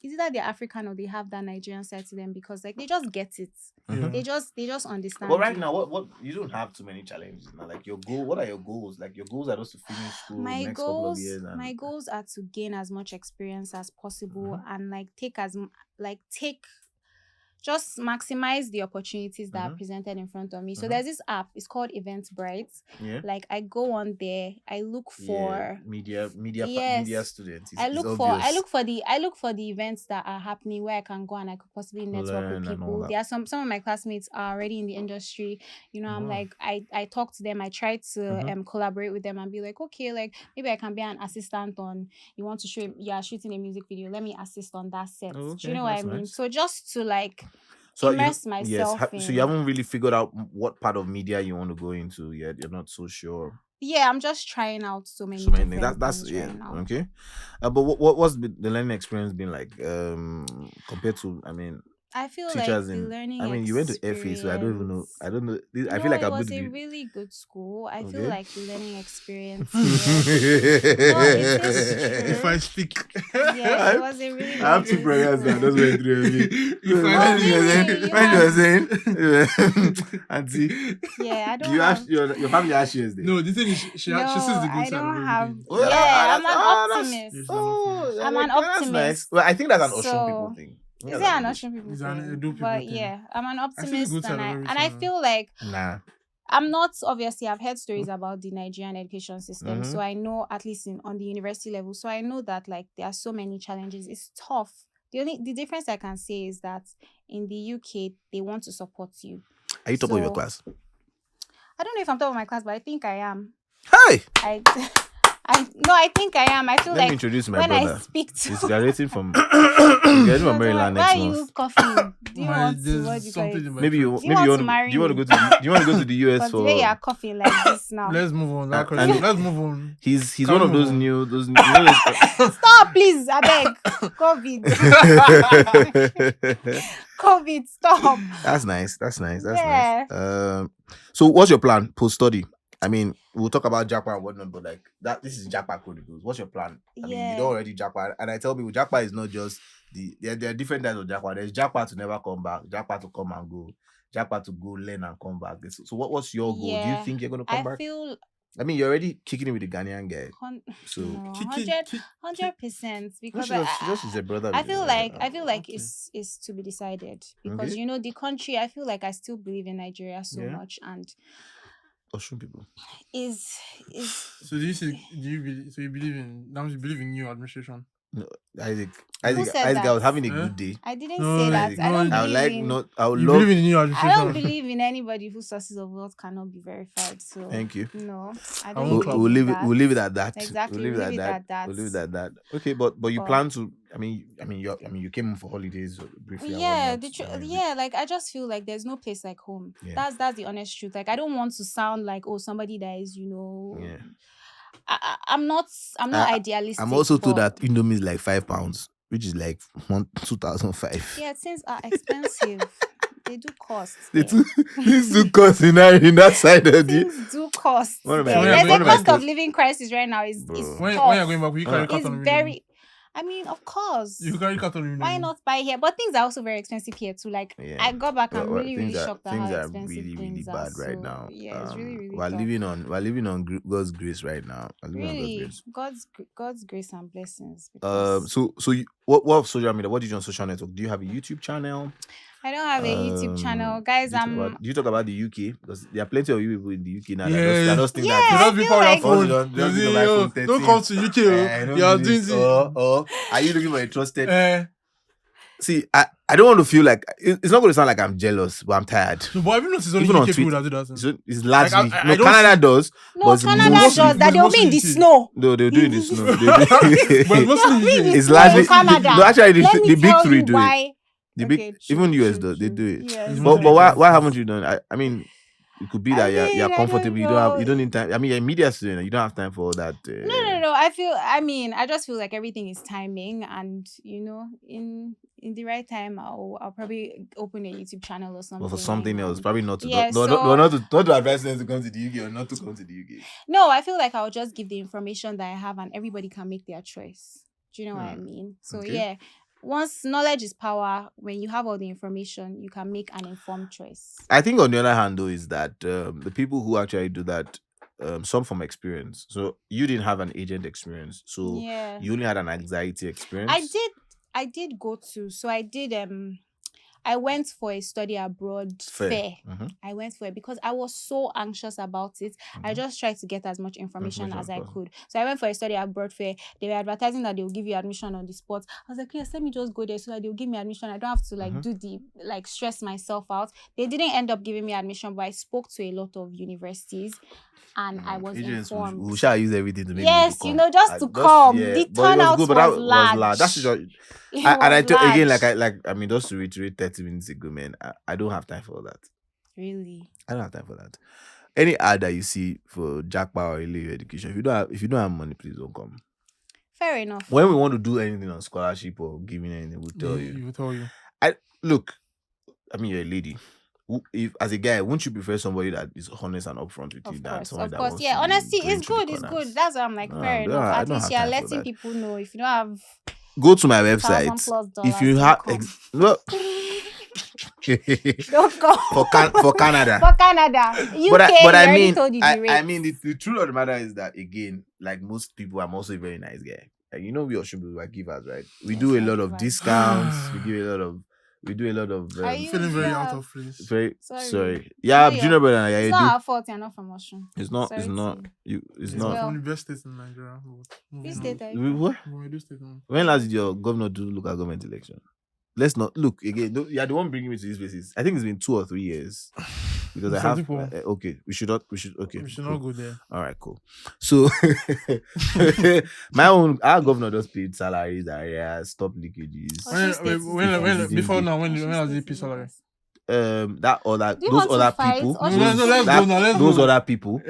Is it that they're African or they have that Nigerian side to them, because like they just get it. Mhm. They just understand. But right you. now, what you don't have too many challenges now. Like your goal, what are your goals? Like your goals are just to finish school my next couple of goals years. And, my goals are to gain as much experience as possible and like take just maximize the opportunities that are presented in front of me. So there's this app, it's called Eventbrite. yeah, Like I go on there, I look for media Yes. students. I look for the events that are happening where I can go and I could possibly network Learn with and all people. that. There are some of my classmates are already in the industry. You know, I'm Wow. like I talk to them. I try to collaborate with them and be like, okay, like maybe I can be an assistant on. You want to shoot? You are shooting a music video. Let me assist on that set. Oh, Do okay, you know what I that's mean? nice. So just to like immerse myself in. So you haven't really figured out what part of media you want to go into yet. You're not so sure. Yeah, I'm just trying out so many things. That's right now. Okay. But what's the learning experience been like compared to, I mean, I feel teachers like the learning you went to FA, so I don't know. I feel like it I'm was good. a really good school. I feel Okay. like the learning experience. It is true. If I speak, Yeah, it was a really. I have two brothers that just went through If when you were saying, Auntie, Yeah, I don't. you have, your family has shares there. no, the thing is, she sees the good I side. don't of have. everything. Oh, Yeah, I'm an that's- optimist. I'm an That's optimist. nice. Well, I think that's an Ocean So- people thing. Is it an Ocean people It's an thing? Edo people But thing. yeah, I'm an I see the good optimist, side of and I everything. feel like Nah. I'm not, obviously I've heard stories about the Nigerian education system, Mhm. so I know, at least on the university level, so I know that like there are so many challenges. It's tough. The difference I can say is that in the UK they want to support you. Are you top of your So- class? I don't know if I'm top of my class, but I think I am. Hi. I think I am. I feel Let me like introduce my when brother. I speak to He's graduating from Maryland why next are you month. coughing? Do you want to? There's What do you call something it? in my Maybe throat. you Do you want to do marry you want to me? go to the US Because the for way you are coughing like this now. Let's move on. That And- question. Let's move on. he's Can one we of those move on? new those you know those- Stop, please. I beg. COVID. Stop. That's nice. That's nice. Yeah. So what's your plan post study? I mean, we'll talk about Japa and whatnot, but like that, this is Japa Chronicles. What's your plan? I mean, you don't already Japa, and I tell people Japa is not just there are different types of Japa. There's Japa to never come back, Japa to come and go, Japa to go learn and come back. So what's your goal? Do you Yeah. think you're gonna come I back? feel I mean, you're already kicking it with the Ghanaian guy. So no, Kiki- 100% because no, she just is a brother. I with feel you. like Okay. it's to be decided because Okay. you know the country. I feel like I still believe in Nigeria so Yeah. much, and Oshun people. is So you believe in now? You believe in new administration? No, Isaac, said I that? was having a Huh? good day. I didn't No, say that. Isaac, I don't no, I would believe like in. not. I would You love. believe in new I administration? don't believe in anybody whose sources of wealth cannot be verified. So Thank you. no, I won't don't. clap. We'll leave it. that. We'll leave it at that. Exactly, We'll leave it at that. We'll leave it at that. Okay, but you But- plan to? I mean, you came home for holidays briefly. and Yeah, whatnot. I mean, yeah. Like I just feel like there's no place like home. Yeah. That's the honest truth. Like I don't want to sound like somebody that is Yeah. I'm not idealistic. I'm also told but- that Indomie is like £5, which is like 2005. Yeah, things are expensive. They do cost. These there. two costs in that side of the. Things do cost. One of my there. friends- There's one a of my cost of friends- living crisis right now. Is Bro. When tough. you're going back, will you carry It's carton? very. I mean, of course. You carry carton. Why not buy here? But things are also very expensive here too. Like Yeah. I got back, I'm Well, really, things really are- shocked at things how are expensive really, really things bad are. right So, now. Yeah, it's really, really We're tough. living on God's grace right now. We're living on God's Really, grace. God's grace and blessings. Because What social media? What do you do on social network? Do you have a YouTube channel? I don't have a YouTube channel, guys. Do you talk about the UK? Because there are plenty of you people in the UK now. Yeah. That just think Yeah, You that. I don't be feel on your like- phone. Just You be see, on my yo, phone don't 13. come to UK. Don't You are do doing this. this. Are you looking for a trusted? See, See, I don't want to feel like it's not going to sound like I'm jealous, but I'm tired. no, but I've noticed only Even on UK people Twitter. that do that. It's largely I no don't Canada see- does. No, but it's Canada mostly- does that. it's They'll be in the mostly snow. No, they'll do it in the snow. But it's mostly They'll be in the UK. It's snow largely in Canada. no. Actually, Let me the big tell three you do it. why. The Okay, big, true, even US true, does. They true. do it. Yes. It's But mostly why UK. haven't you done? I mean, it could be that you're I don't comfortable. You don't know. need time. I mean, you're a media student. You don't have time for all that. No. I just feel like everything is timing, and in the right time, I'll probably open a YouTube channel or something. But for something else, and- probably not to. Yeah, not to advise them to come to the UK or not to come to the UK. No, I feel like I'll just give the information that I have, and everybody can make their choice. Do you know what I mean? So Okay. yeah. Once knowledge is power, when you have all the information, you can make an informed choice. I think on the other hand, though, is that the people who actually do that, some from experience. So you didn't have an agent experience, so Yeah. you only had an anxiety experience. I did go to, so I went for a study abroad fair. Mhm. I went for it because I was so anxious about it. I Mhm. just tried to get as much information Information as as I possible. could. So I went for a study abroad fair. They were advertising that they will give you admission on the spot. I was like, yes, let me just go there so that they'll give me admission. I don't have to Mhm. do the stress myself out. They didn't end up giving me admission, but I spoke to a lot of universities and I was Agents will- informed. we shall use everything to make Yes, people you come. know, just to come. The but it turnout good, but that was large. That's just It and I was tell again, large. I mean, just to reiterate, 30 minutes ago, man. I don't have time for all that. Really? I don't have time for that. Any ad that you see for Jackpot or Ilé education, if you don't have money, please don't come. Fair enough. When we want to do anything on scholarship or giving anything, we'll tell you. We will tell you. Look, I mean, you're a lady. If as a guy, wouldn't you prefer somebody that is honest and upfront with you than somebody that wants yeah, to honesty go is into the good. It's corners? good. That's why I'm like, fair I enough. At don't least have you're time for letting that. people know if you don't have Go to my website. $1,000+ If you don't have come. well, Don't go for Canada. For Canada, UK. But I already mean, told you the I rates. mean, the truth of the matter is that again, like most people, I'm also a very nice guy. Like, you know, we Osun people are givers, right? We Yes, do a we're lot of givers. discounts. we do a lot of. Are you Feeling very out yeah, of place. Very Sorry. sorry. Yeah, No, junior brother. Yeah, It's you not do. our fault you're not from Osun. It's not. Sorry It's to not. you. It's It's not. Well, from the best states in Nigeria. Which state are you We- from? What? From State. When last did your governor do local government election? Let's not look again. No, you're the one bringing me to these places. I think it's been 2 or 3 years because I Some have. people- Okay, we should not. We should. Okay, We should cool. not go there. All right, cool. So our governor just paid salaries, areas, stop leakages. Osun State is Before now, when Osun was the State pay is salary? Lagos. That other Do you those want to other fight? people, Osun No, let's go now. Let's those go. other people,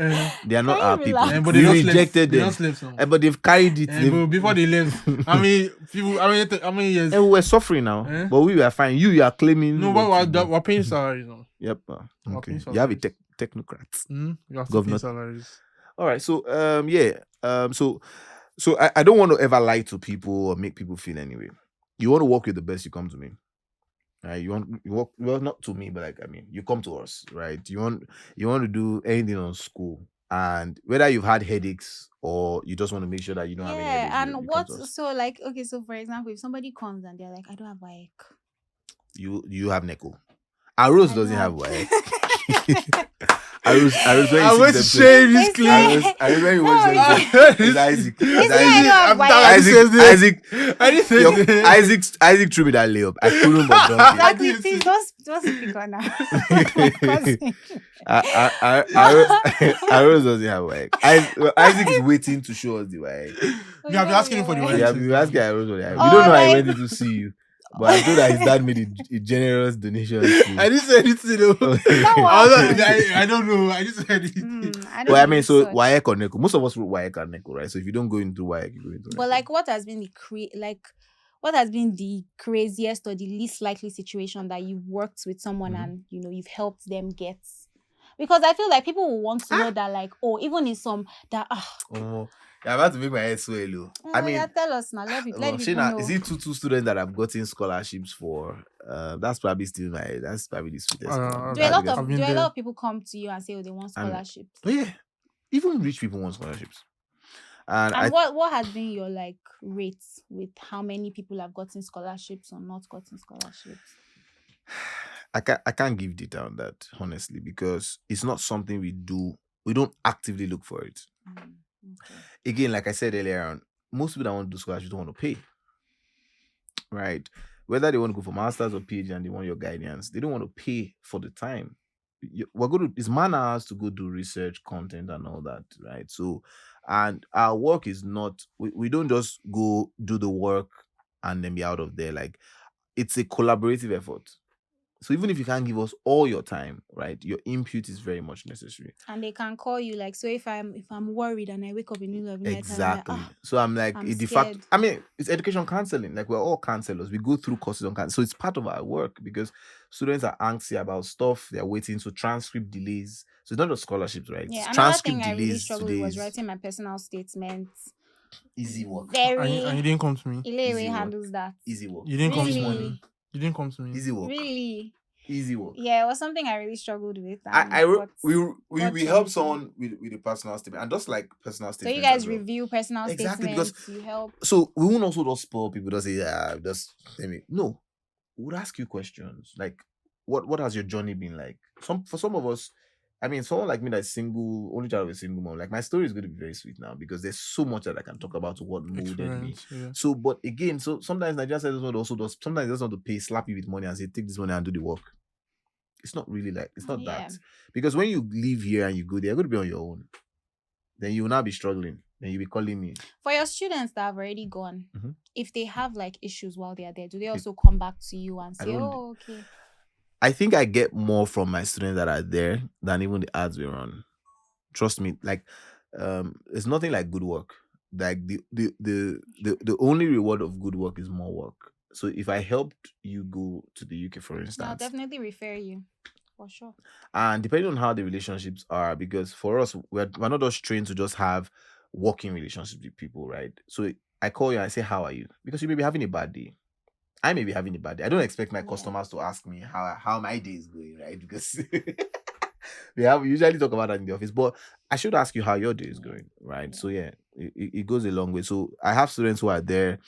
they are not Can you our people. relax? But We they just rejected They them. just left now. But they've carried it. But before they left, how many people? How many years? And we were suffering now, but we were fine. You are claiming. No, but we're paying salaries now. Yep. We're Okay. paying You have a salaries. technocrat. You have to pay Governor. salaries. All right. So so I don't want to ever lie to people or make people feel anyway. You want to work with the best, you come to me. Right? You work well, not to me, but like I mean, you come to us, right? You want to do anything on school, and whether you've had headaches or you just want to make sure that you don't have any headaches. Yeah, you and come to us. so like okay, so for example, if somebody comes and they're like, I don't have WAEC. You have Neko. Arose I doesn't don't have WAEC. Arose when I you want see to them share this It's clip. like- Arose when you No, watch them. it's- It's Isaac. It's It's like, I Isaac. know, I'm why- tired. I didn't say Yo, this. Isaac threw me that layup. I couldn't but dunk it. Exactly, did please too. don't speak on that. Arose doesn't have WAEC. Isaac is waiting to show us the WAEC. You have been asking him for the WAEC. Yeah, we asked Arose what the WAEC. We Oh, don't know how he like- went in to see you, but I know that his dad made a generous donation. I didn't say anything. Though. Wow. I don't know. I just said it. Well, I mean, so research. WAEC or NECO. Most of us wrote WAEC and NECO, right? So if you don't go into WAEC, you go into NECO. But like, what has been the craziest or the least likely situation that you've worked with someone and you've helped them get? Because I feel like people will want to know that, like, oh, even in some that Oh, you're about to make my head swell. Oh. I mean, yeah, tell us now. Let people Shina, know. is it two students that have gotten scholarships for? That's probably the sweetest one. Do a lot Because- of been there. people come to you and say, oh, they want scholarships? Oh yeah, even rich people want scholarships. And And what has been your like rates with how many people have gotten scholarships or not gotten scholarships? I can't give data on that honestly because it's not something we do. We don't actively look for it. Okay. Again, like I said earlier on, most people that want to do scholarships don't want to pay. Right? Whether they want to go for masters or PhD and they want your guidance, they don't want to pay for the time. We're going to, it's man hours to go do research, content, and all that, right? So, and our work is not, we don't just go do the work and then be out of there. Like, it's a collaborative effort. So even if you can't give us all your time, right, your input is very much necessary. And they can call you like, so if I'm worried and I wake up in the middle of the night, Exactly. I'm like, So I'm like, I'm the fact, scared. I mean, it's education counseling. Like we're all counselors. We go through courses on counseling. So it's part of our work because students are anxious about stuff. They're waiting. So transcript delays. So it's not just scholarships, right? yeah. It's Another transcript thing I really delays struggled with was today. writing my personal statements. Easy work. Very And you didn't come to me. Easy Ilewe work. handles that. Easy work. You didn't come to Really? me. You didn't come to me. Easy work. Really? Easy work. Yeah, it was something I really struggled with. We help someone with a personal statement and just like personal So statement. you guys review personal Exactly, statements. You help. So we won't also just spoil people. Just say, yeah, just let me. No, we'll ask you questions like, what has your journey been like? For some of us, I mean, someone like me that's single, only child of a single mom. Like my story is going to be very sweet now because there's so much that I can talk about to what molded me. Experience, yeah. So, but again, so sometimes Nigerian says also does. Sometimes they just want to pay, slap you with money and say, take this money and do the work. It's not really like it's not Yeah. that because when you live here and you go there, you're going to be on your own. Then you will now be struggling. then you'll be calling me. For your students that have already gone, Mhm. if they have like issues while they are there, do they also come back to you and say, don't- "Oh, okay"? I think I get more from my students that are there than even the ads we run. Trust me, like it's nothing like good work. Like the only reward of good work is more work. So if I helped you go to the UK, for I'll instance, definitely refer you for sure. and depending on how the relationships are, because for us, we're not just trained to just have working relationships with people, right? So I call you and I say, "How are you?" Because you may be having a bad day. I may be having a bad day. I don't expect my Yeah. customers to ask me how my day is going, right? Because we usually talk about that in the office, but I should ask you how your day is going, right? Yeah. So yeah, it goes a long way. So I have students who are there.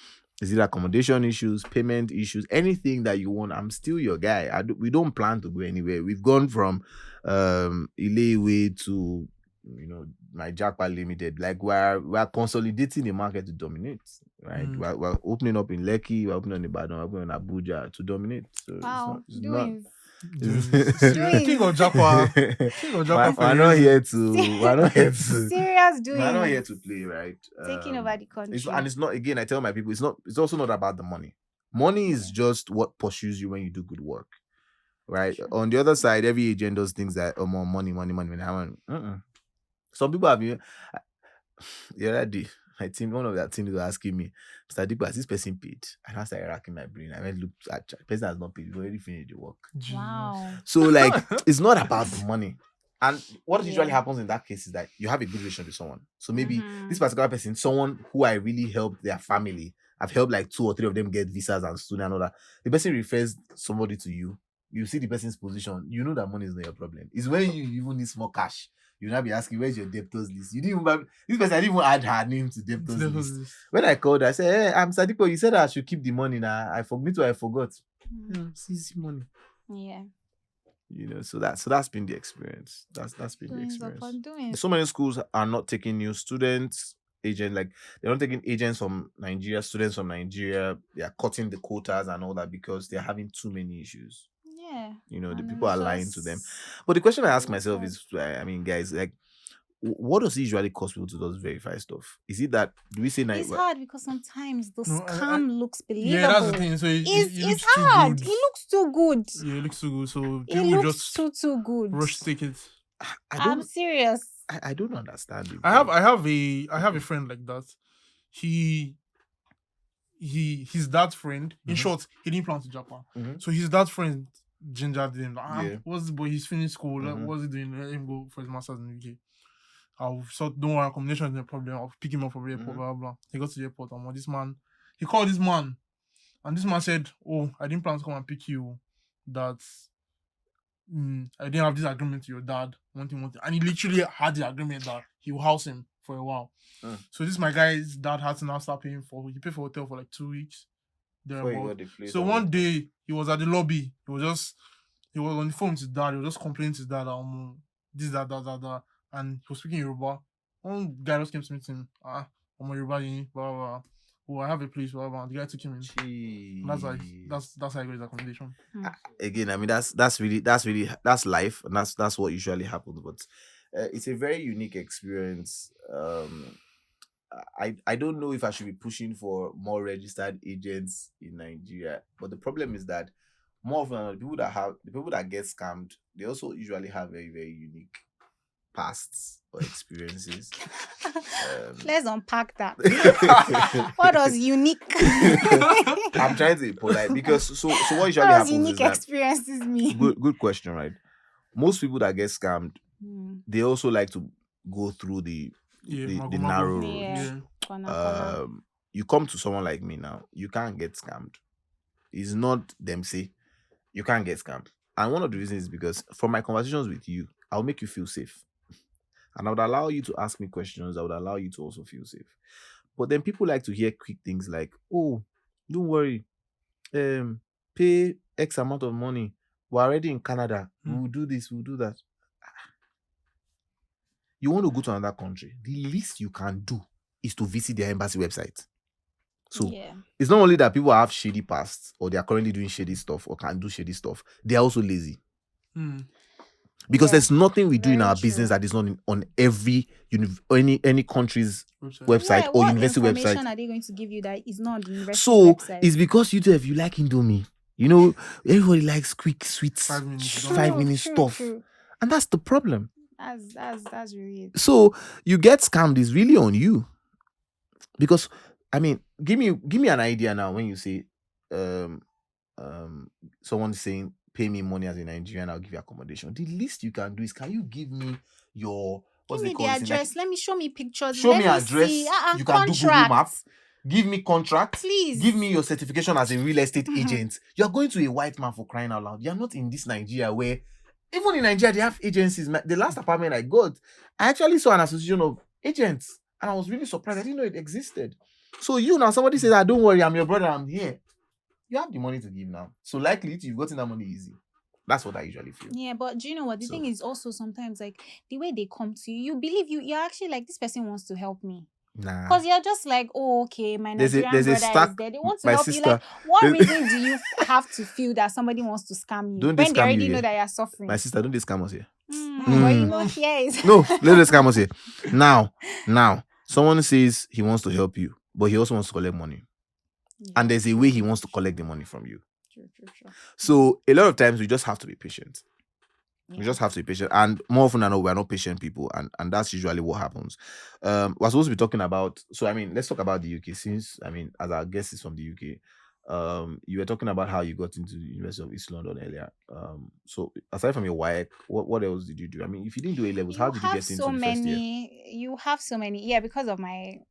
Is it accommodation issues, payment issues, anything that you want? I'm still your guy. We don't plan to go anywhere. We've gone from Ilewe to my Jackpot Limited. Like we're consolidating the market to dominate, right? We're opening up in Lekki, we're opening in Ibadan, we're opening in Abuja to dominate. So Wow, it's doings. King of Japa. King of Japa. we're not here to. We're not here to. Serious doings. We're not here to play, right? Taking over the country. It's not. Again, I tell my people, it's also not about the money. Money is just what pursues you when you do good work, right? Sure. On the other side, every agent does things that more money. Some people have been. The other day, my team, one of their teams was asking me, "Mr. Dipo, has this person paid?" And I started racking my brain. I went look at the person has not paid. We've already finished the work. Wow. So like, it's not about the money. And what usually Yeah. happens in that case is that you have a good relationship with someone. So maybe Mhm. this particular person, someone who I really helped their family, I've helped like 2 or 3 of them get visas and student and all that. The person refers somebody to you. You see the person's position. You know that money is not your problem. It's when you even need small cash. You now be asking, where's your debtors list? You didn't even this person, I didn't even add her name to debtors list. When I called her, I said, "Hey, I'm Sadipo. You said I should keep the money now. I forgot. See money." Yeah. So that's been the experience. That's been the Doings experience. upon doings. So many schools are not taking new students, they're not taking agents from Nigeria, students from Nigeria. They are cutting the quotas and all that because they're having too many issues. Yeah. The And people are it's lying to them. just- But the question I ask it's myself hard. is, I mean, guys, like, what does it usually cost people to just verify stuff? Is it that do we say It's hard because sometimes the No, scam looks believable. Yeah, that's the thing. So it It's looks too hard. good. It looks too good. Yeah, it looks too good. So It people looks just too good. rush to take it. I'm serious. I don't understand it. I have a friend like that. His dad's friend. In short, he didn't plan to Japan. So his dad's friend gingered him. Like, what's the boy? He's finished school. Like, what's he doing? Let him go for his masters in the UK. Don't worry, accommodation is no problem. I'll pick him up from the airport. Blah blah. He got to the airport and he called this man, and this man said, "Oh, I didn't plan to come and pick you. That I didn't have this agreement with your dad. One thing. And he literally had the agreement that he will house him for a while. So this my guy's dad had to now start paying for. He paid for hotel for like 2 weeks. So one day he was at the lobby. He was on the phone with his dad. He was just complaining to his dad, this, that. And he was speaking Yoruba. One guy just came to meet him. I'm a Yoruba, blah, blah, blah. Oh, I have a place, blah, blah. The guy took him in. That's how he got his accommodation. Again, I mean, that's life, and that's what usually happens. But it's a very unique experience. I don't know if I should be pushing for more registered agents in Nigeria, but the problem is that more often the people that get scammed, they also usually have very, very unique pasts or experiences. Let's unpack that. What does unique? I'm trying to be polite because so what usually What does happens unique is that experiences mean? good question, right? Most people that get scammed, they also like to go through the narrow road. Yeah. You come to someone like me now, you can't get scammed. It's not them say you can't get scammed. And one of the reasons is because from my conversations with you, I'll make you feel safe. And I would allow you to ask me questions. I would allow you to also feel safe. But then people like to hear quick things like, "Oh, don't worry. Pay X amount of money. We're already in Canada. We'll do this, we'll do that." You want to go to another country, the least you can do is to visit their embassy website. So it's not only that people have shady pasts or they are currently doing shady stuff or can do shady stuff, they are also lazy. Because there's nothing we do in Very our business true. that is not on every any country's website Yeah, or what university information website. are they going to give you that is not on the university So website? it's because you if you like Indomie, you know, everybody likes quick, sweet, 5 minutes, you don't 5-minute True, stuff, true. and that's the problem. That's really it. So you get scammed is really on you, because I mean, give me an idea now when you say, someone's saying pay me money as a Nigerian, I'll give you accommodation. The least you can do is, can you give me your Give me the address. Let me show me pictures. show Let me address. see. You can do Google Map. Contracts. Give me contract. Please. Give me your certification as a real estate agent. You're going to a white man, for crying out loud. You're not in this Nigeria where, even in Nigeria, they have agencies. The last apartment I got, I actually saw an association of agents, and I was really surprised. I didn't know it existed. So somebody says, don't worry, I'm your brother, I'm here. You have the money to give now. So likely you've gotten that money easy. That's what I usually feel. Yeah, but do you know what? The thing is also sometimes like the way they come to you, you believe you're actually like, this person wants to help me. Nah. Because you're just like, oh, okay, my Nigerian brother is there. They want to my help sister, you. Like, what reason do you have to feel that somebody wants to scam you Don't when they they scam already you know here? that you're suffering? My sister, don't they scam us here? But you know, here is No, let us scam us here. Now, someone says he wants to help you, but he also wants to collect money. And there's a way he wants to collect the money from you. True. So a lot of times we just have to be patient. Yeah. We just have to be patient, and more often than not, we are not patient people, and that's usually what happens. We're supposed to be talking about. So I mean, let's talk about the UK, since I mean, as our guest is from the UK. You were talking about how you got into the University of East London earlier. So aside from your WAEC, what else did you do? I mean, if you didn't do A levels, how did you get into the first year? You have so many, yeah, because of my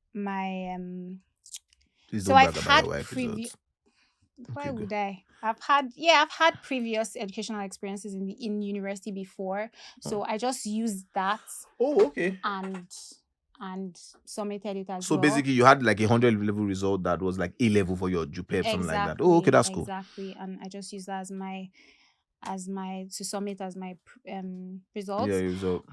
Please so don't I've brag about had your WAEC results. Why Okay, would good. I've had previous educational experiences in university before, so I just used that Oh, okay. and submitted it as So well. basically, you had like 100 level result that was like A level for your JUPEP, something like that. Oh, okay, that's cool. Exactly, and I just used that as my to submit as my results. Yeah, result.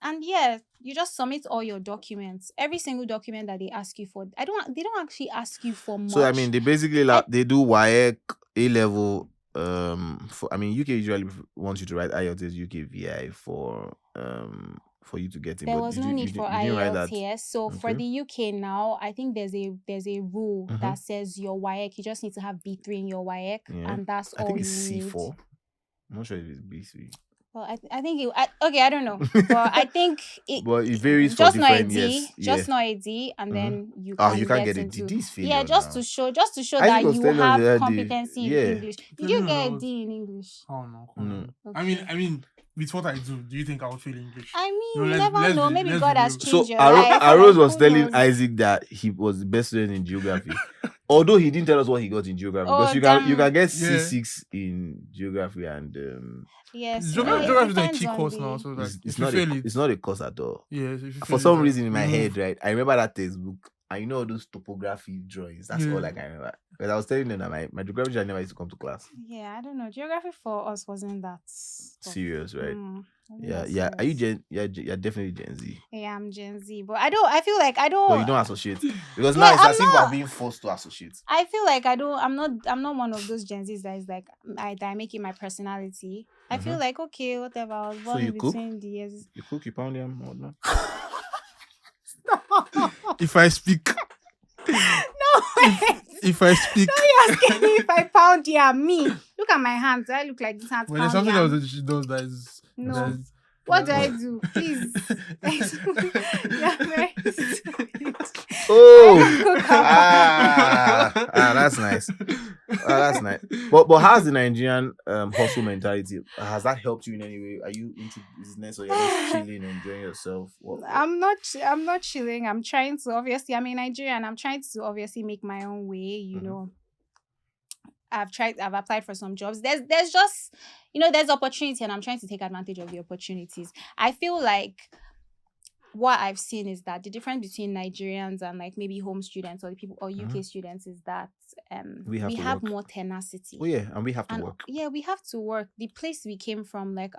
And yeah, you just submit all your documents, every single document that they ask you for. They don't actually ask you for much. So I mean, they basically they do WAEC, A level. I mean, UK usually wants you to write IELTS, UK VI for you to get in. There but was you no didn't- need you for didn't- you didn't write IELTS that. here. So for Okay. the UK now, I think there's a rule that says your WAEC, you just need to have B3 in your WAEC, Yeah. and that's I all think you it's need. C4. I'm not sure if it's B3. Well, I think okay, I don't know, but I think But it varies for just not a different D, years. just Yeah. not a D, and then you Oh, can you can't get get a into D. This failure yeah, just now. to show I that was you telling us the have other day, competency yeah. in English. Did you get a D in English? Oh no. No. Okay. I mean, with what I do you think I would feel English? I mean, No, you let's- never let's know. be- Maybe let's God be has real. changed So your life. Arose was who telling knows? Isaac that he was the best student in geography. Although he didn't tell us what he got in geography, Oh, because you damn. can get Yeah. C6 in geography, and Yes, Geography it is a depends key on course the- now, so like it's if not you fail it, it's not a course at all. yeah. If you For fail some it, reason in my remove. head, right, I remember that textbook, and you know all those topography drawings. That's all like I remember. Because I was telling them that my geography teacher never used to come to class. Yeah, I don't know. Geography for us wasn't that tough. Serious, right? Wasn't Yeah, that yeah. Are you serious. you're definitely Gen Z. Yeah, I'm Gen Z, but I feel like I don't. But you don't associate. Because Yeah, now it's I'm as if not. we're being forced to associate. I feel like I don't. I'm not one of those Gen Zs that is like that I make it my personality. I feel like okay, whatever. I was born you in cook? between the years. You cook, you pound yam, or not? If I speak, if I speak, You're asking me if I pound yam. Me, look at my hands. I look like this hand when there's pound something yam. else that she does that is No. that is- What do I do? Please. You're very stupid. Oh, Cook that's nice. That's nice. But how's the Nigerian hustle mentality? Has that helped you in any way? Are you into business, or you're just chilling, enjoying yourself? I'm not chilling. I'm trying to, obviously, I'm in Nigeria and I'm trying to obviously make my own way, you know. I've applied for some jobs. There's just, there's opportunity, and I'm trying to take advantage of the opportunities. I feel like what I've seen is that the difference between Nigerians and like maybe home students or the people or UK students is that we have work. more tenacity. Oh yeah, and we have to work. Yeah, we have to work. The place we came from, like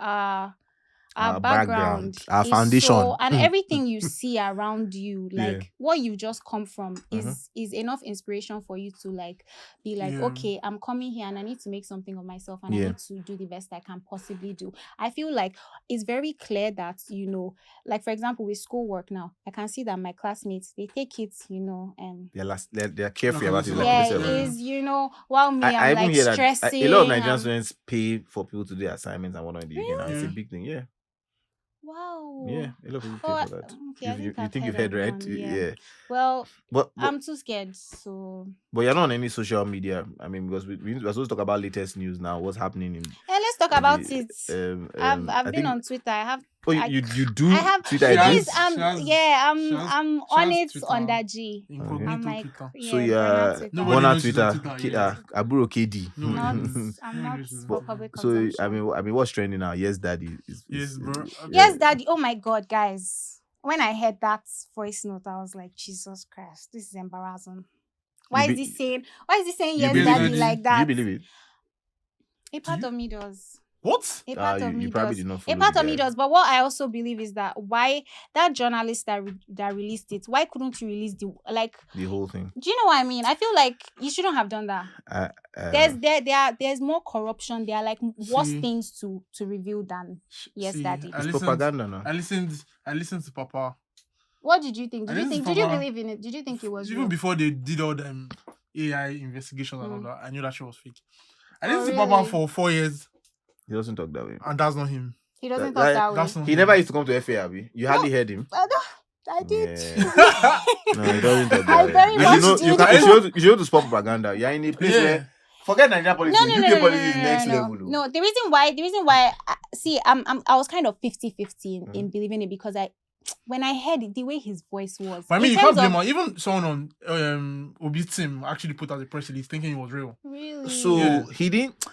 our background, our is foundation. so, and everything you see around you, Yeah. like what you just come from, is enough inspiration for you to like be like, okay, I'm coming here and I need to make something of myself, and I need to do the best I can possibly do. I feel like it's very clear that, you know, like for example with schoolwork now, I can see that my classmates, they take it, you know, they're carefree about it. yeah, Like is, you know, while me, I I'm even like hear that stressing. a lot of Nigerian students pay for people to do assignments and whatnot in the UK now. Really? It's a big thing. Yeah. Wow. Yeah, a lot of people pay for that. Okay, I think you I've think you've heard heard, of right? one, yeah. Yeah. Well, But I'm too scared, so. But you're not on any social media. I mean, because we're supposed to talk about latest news now. What's happening in? Yeah, let's talk about it. I I've been think- on Twitter. I have. Oh, you do I have Twitter it IDs? is, I'm on it Twitter. under G. Incognito I'm like, Twitter. So yeah, yeah, Twitter. Nobody one on knows she's Twitter. on Twitter, yeah. Aburo KD. Not, Nobody I'm not knows. for public So consumption. I mean, what's trending now? Yes, daddy. Yes, bro. Yes, Daddy. Oh my God, guys. When I heard that voice note, I was like, Jesus Christ, this is embarrassing. Why is he saying yes, believe Daddy, it? like that? Do you believe it? A part of me does. What? A part of me you probably does. did not A follow part the of me guy. does. But what I also believe is that why that journalist that released it, why couldn't you release the whole thing. Do you know what I mean? I feel like you shouldn't have done that. There's more corruption. There are like worse things to reveal than yes, Daddy. It's propaganda now. I listened to Papa. What did you think? Did you Papa, believe in it? Did you think it was even real? before they did all them AI investigations and all that? I knew that shit was fake. I Oh, listened to really? Papa for 4 years, He doesn't talk that way. and that's not him. He doesn't That- talk that- that way. That's not He him. never used to come to FA, Abi. You hardly heard him. I did. Yeah. No, he doesn't talk I that very way. much You know, did. you should to spot propaganda. You're in a place where forget Nigerian politics. UK politics is next level. No, the reason why I was kind of 50-50 in believing it, because when I heard it, the way his voice was. But I mean, in you can't terms blame of- her. Even someone on Obi's team actually put out a press release thinking it was real. Really? So Yeah. he didn't.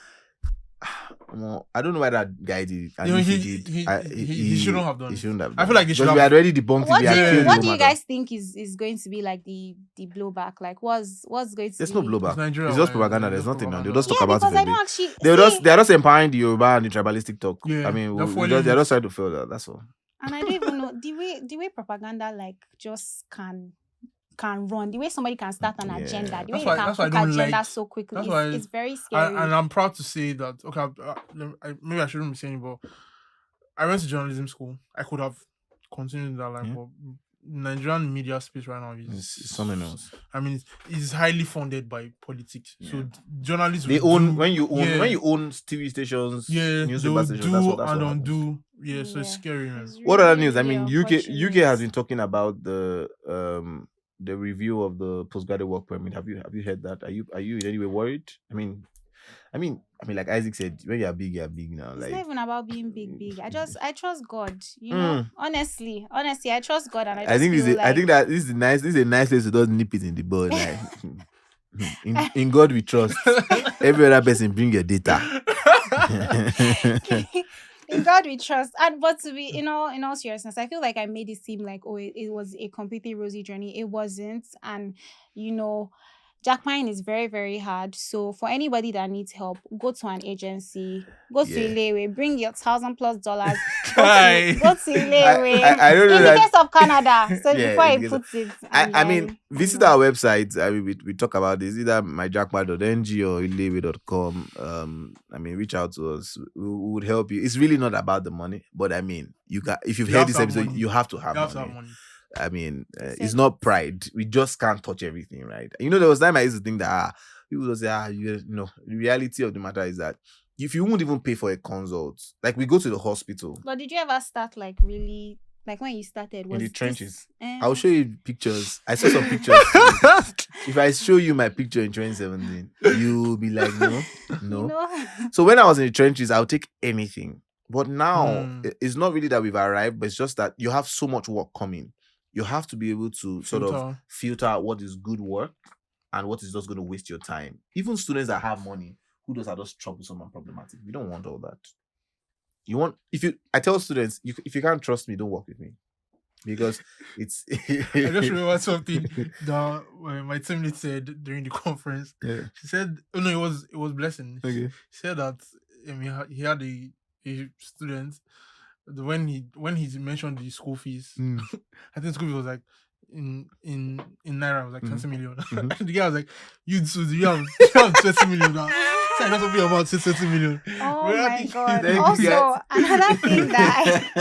Well, I don't know why that guy did it. And You know, if he did, he shouldn't have done He it. shouldn't have. I Done feel like they it. should Because we have- had already debunked What it. do We had you, killed what the do you woman. guys think is going to be like the blowback? Like what's going to There's be? no blowback. It's Nigeria, It's just man. propaganda. It's There's just nothing now. They'll propaganda. just talk Yeah, about because it. I a don't bit. actually They're just empowering the Yoruba and the tribalistic talk. Yeah, I mean, they're they're foiling just it. trying to fail that. That's all. and I don't even know the way propaganda like just can run, the way somebody can start an Yeah. agenda, the way That's they why- can that's why I cook don't agenda like- so quickly. that's why- It's very scary. And I'm proud to say that. Okay, maybe I shouldn't be saying it, but I went to journalism school. I could have continued that line, Yeah. but Nigerian media space right now It's is something else. I mean, it's highly funded by politics. So Yeah. journalists They will own do- when you yeah, own TV stations, yeah, they newspaper will stations. do That's what and happens. undo. Yeah, so it's Yeah. scary, man. It's What other really, news? I really mean, UK unfortunate. has been talking about the review of the postgraduate work permit. Have you heard that? Are you in any way worried? I mean, like Isaac said, when you're big now. It's Like not even about being big. I trust God. You know, honestly, I trust God, and I just I think feel like, that this is a nice place to just nip it in the bud. Like in God we trust. Every other person bring your data. in God we trust. And but to be, in all seriousness, I feel like I made it seem like it was a completely rosy journey. It wasn't, and jackpine is very, very hard. So for anybody that needs help, go to an agency, go to Yeah. Ilewe, bring your $1,000+ dollars. Hi. Go to Ilewe. I don't know In the that. case of Canada, so Yeah, before in he the case of- puts it, I mean, visit our website. I mean, we talk about this, either myjackpot.ng or ilewe.com. I mean, reach out to us. We would help you. It's really not about the money, but I mean, if you've You heard have this to have episode, money. you have to have You have to money. have money. I mean, it's Exactly. not pride. We just can't touch everything, right? There was time I used to think that people would say, the reality of the matter is that if you won't even pay for a consult, like we go to the hospital But did you ever start like really, like when you started? in Was the this- trenches. eh, I'll show you pictures. I saw some pictures. If I show you my picture in 2017, you'll be like, no. you know? So when I was in the trenches, I'll take anything. But now it's not really that we've arrived, but it's just that you have so much work coming. You have to be able to sort of filter out what is good work and what is just going to waste your time. Even students that have money, who are just troublesome and problematic. We don't want all that. I tell students, if you can't trust me, don't work with me. Because it's I just remember something that my teammate said during the conference. Yeah. She said, "Oh no, it was Blessing." Okay. She said that he had a student when he mentioned the school fees, I think school fees was like in naira was like 20 million. The guy was like, "You too, you have 20 million now." So I just open your mouth, say 20 million. Oh We're not my thinking- god. Thank you, Also, guys. another thing that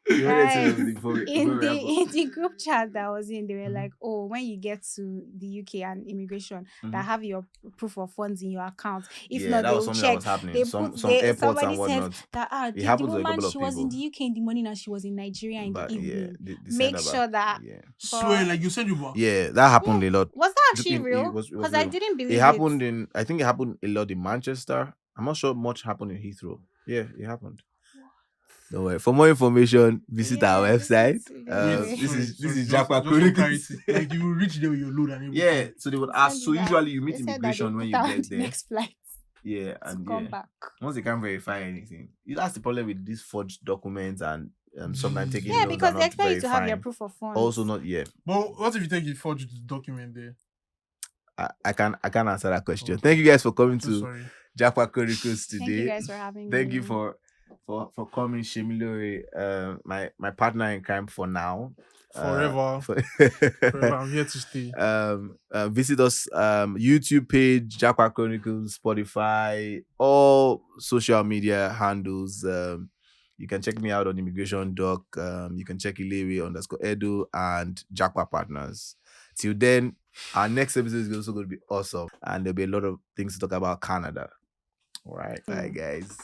You wanted to Guys, know before we in wrap up. the group chat that I was in, they were like, "Oh, when you get to the UK and immigration, that have your proof of funds in your account. If Yeah, not, that they was will something check." that was happening. They Some put airports somebody and said whatnot. that It the happens to a woman, couple of she was in people. the UK in the morning and she was in Nigeria in the But evening. the Make sender sure that yeah. Swear, like you said you bought. Yeah, that happened a lot. was that actually It real? was Because I real. didn't believe It happened in I think it happened a lot in Manchester. I'm not sure much happened in Heathrow. Yeah, it happened. Don't worry. For more information, visit our website. This is Japa Chronicles. Like you will reach there with your load and everything. Yeah, so they would ask. So usually you meet They said that immigration they when put you out get the there. next flight Yeah, to and come back. once they can't verify anything, that's the problem with these forged documents and sometimes taking Yeah, loans because and they not expect you to have your verifying. proof of funds. Also not yet. But what if you take a forged document there? I can't answer that question. Okay. Thank you guys for coming I'm so to sorry. Japa Chronicles today. Thank you guys for having Thank me. you for coming, Semilore, my partner in crime for now. Forever. Forever. Forever. I'm here to stay. Visit us YouTube page, Japa Chronicles, Spotify, all social media handles. You can check me out on Immigration Doc. You can check Ilewe_Edu and Japa Partners. Till then, our next episode is also going to be awesome, and there'll be a lot of things to talk about Canada. All right, bye guys.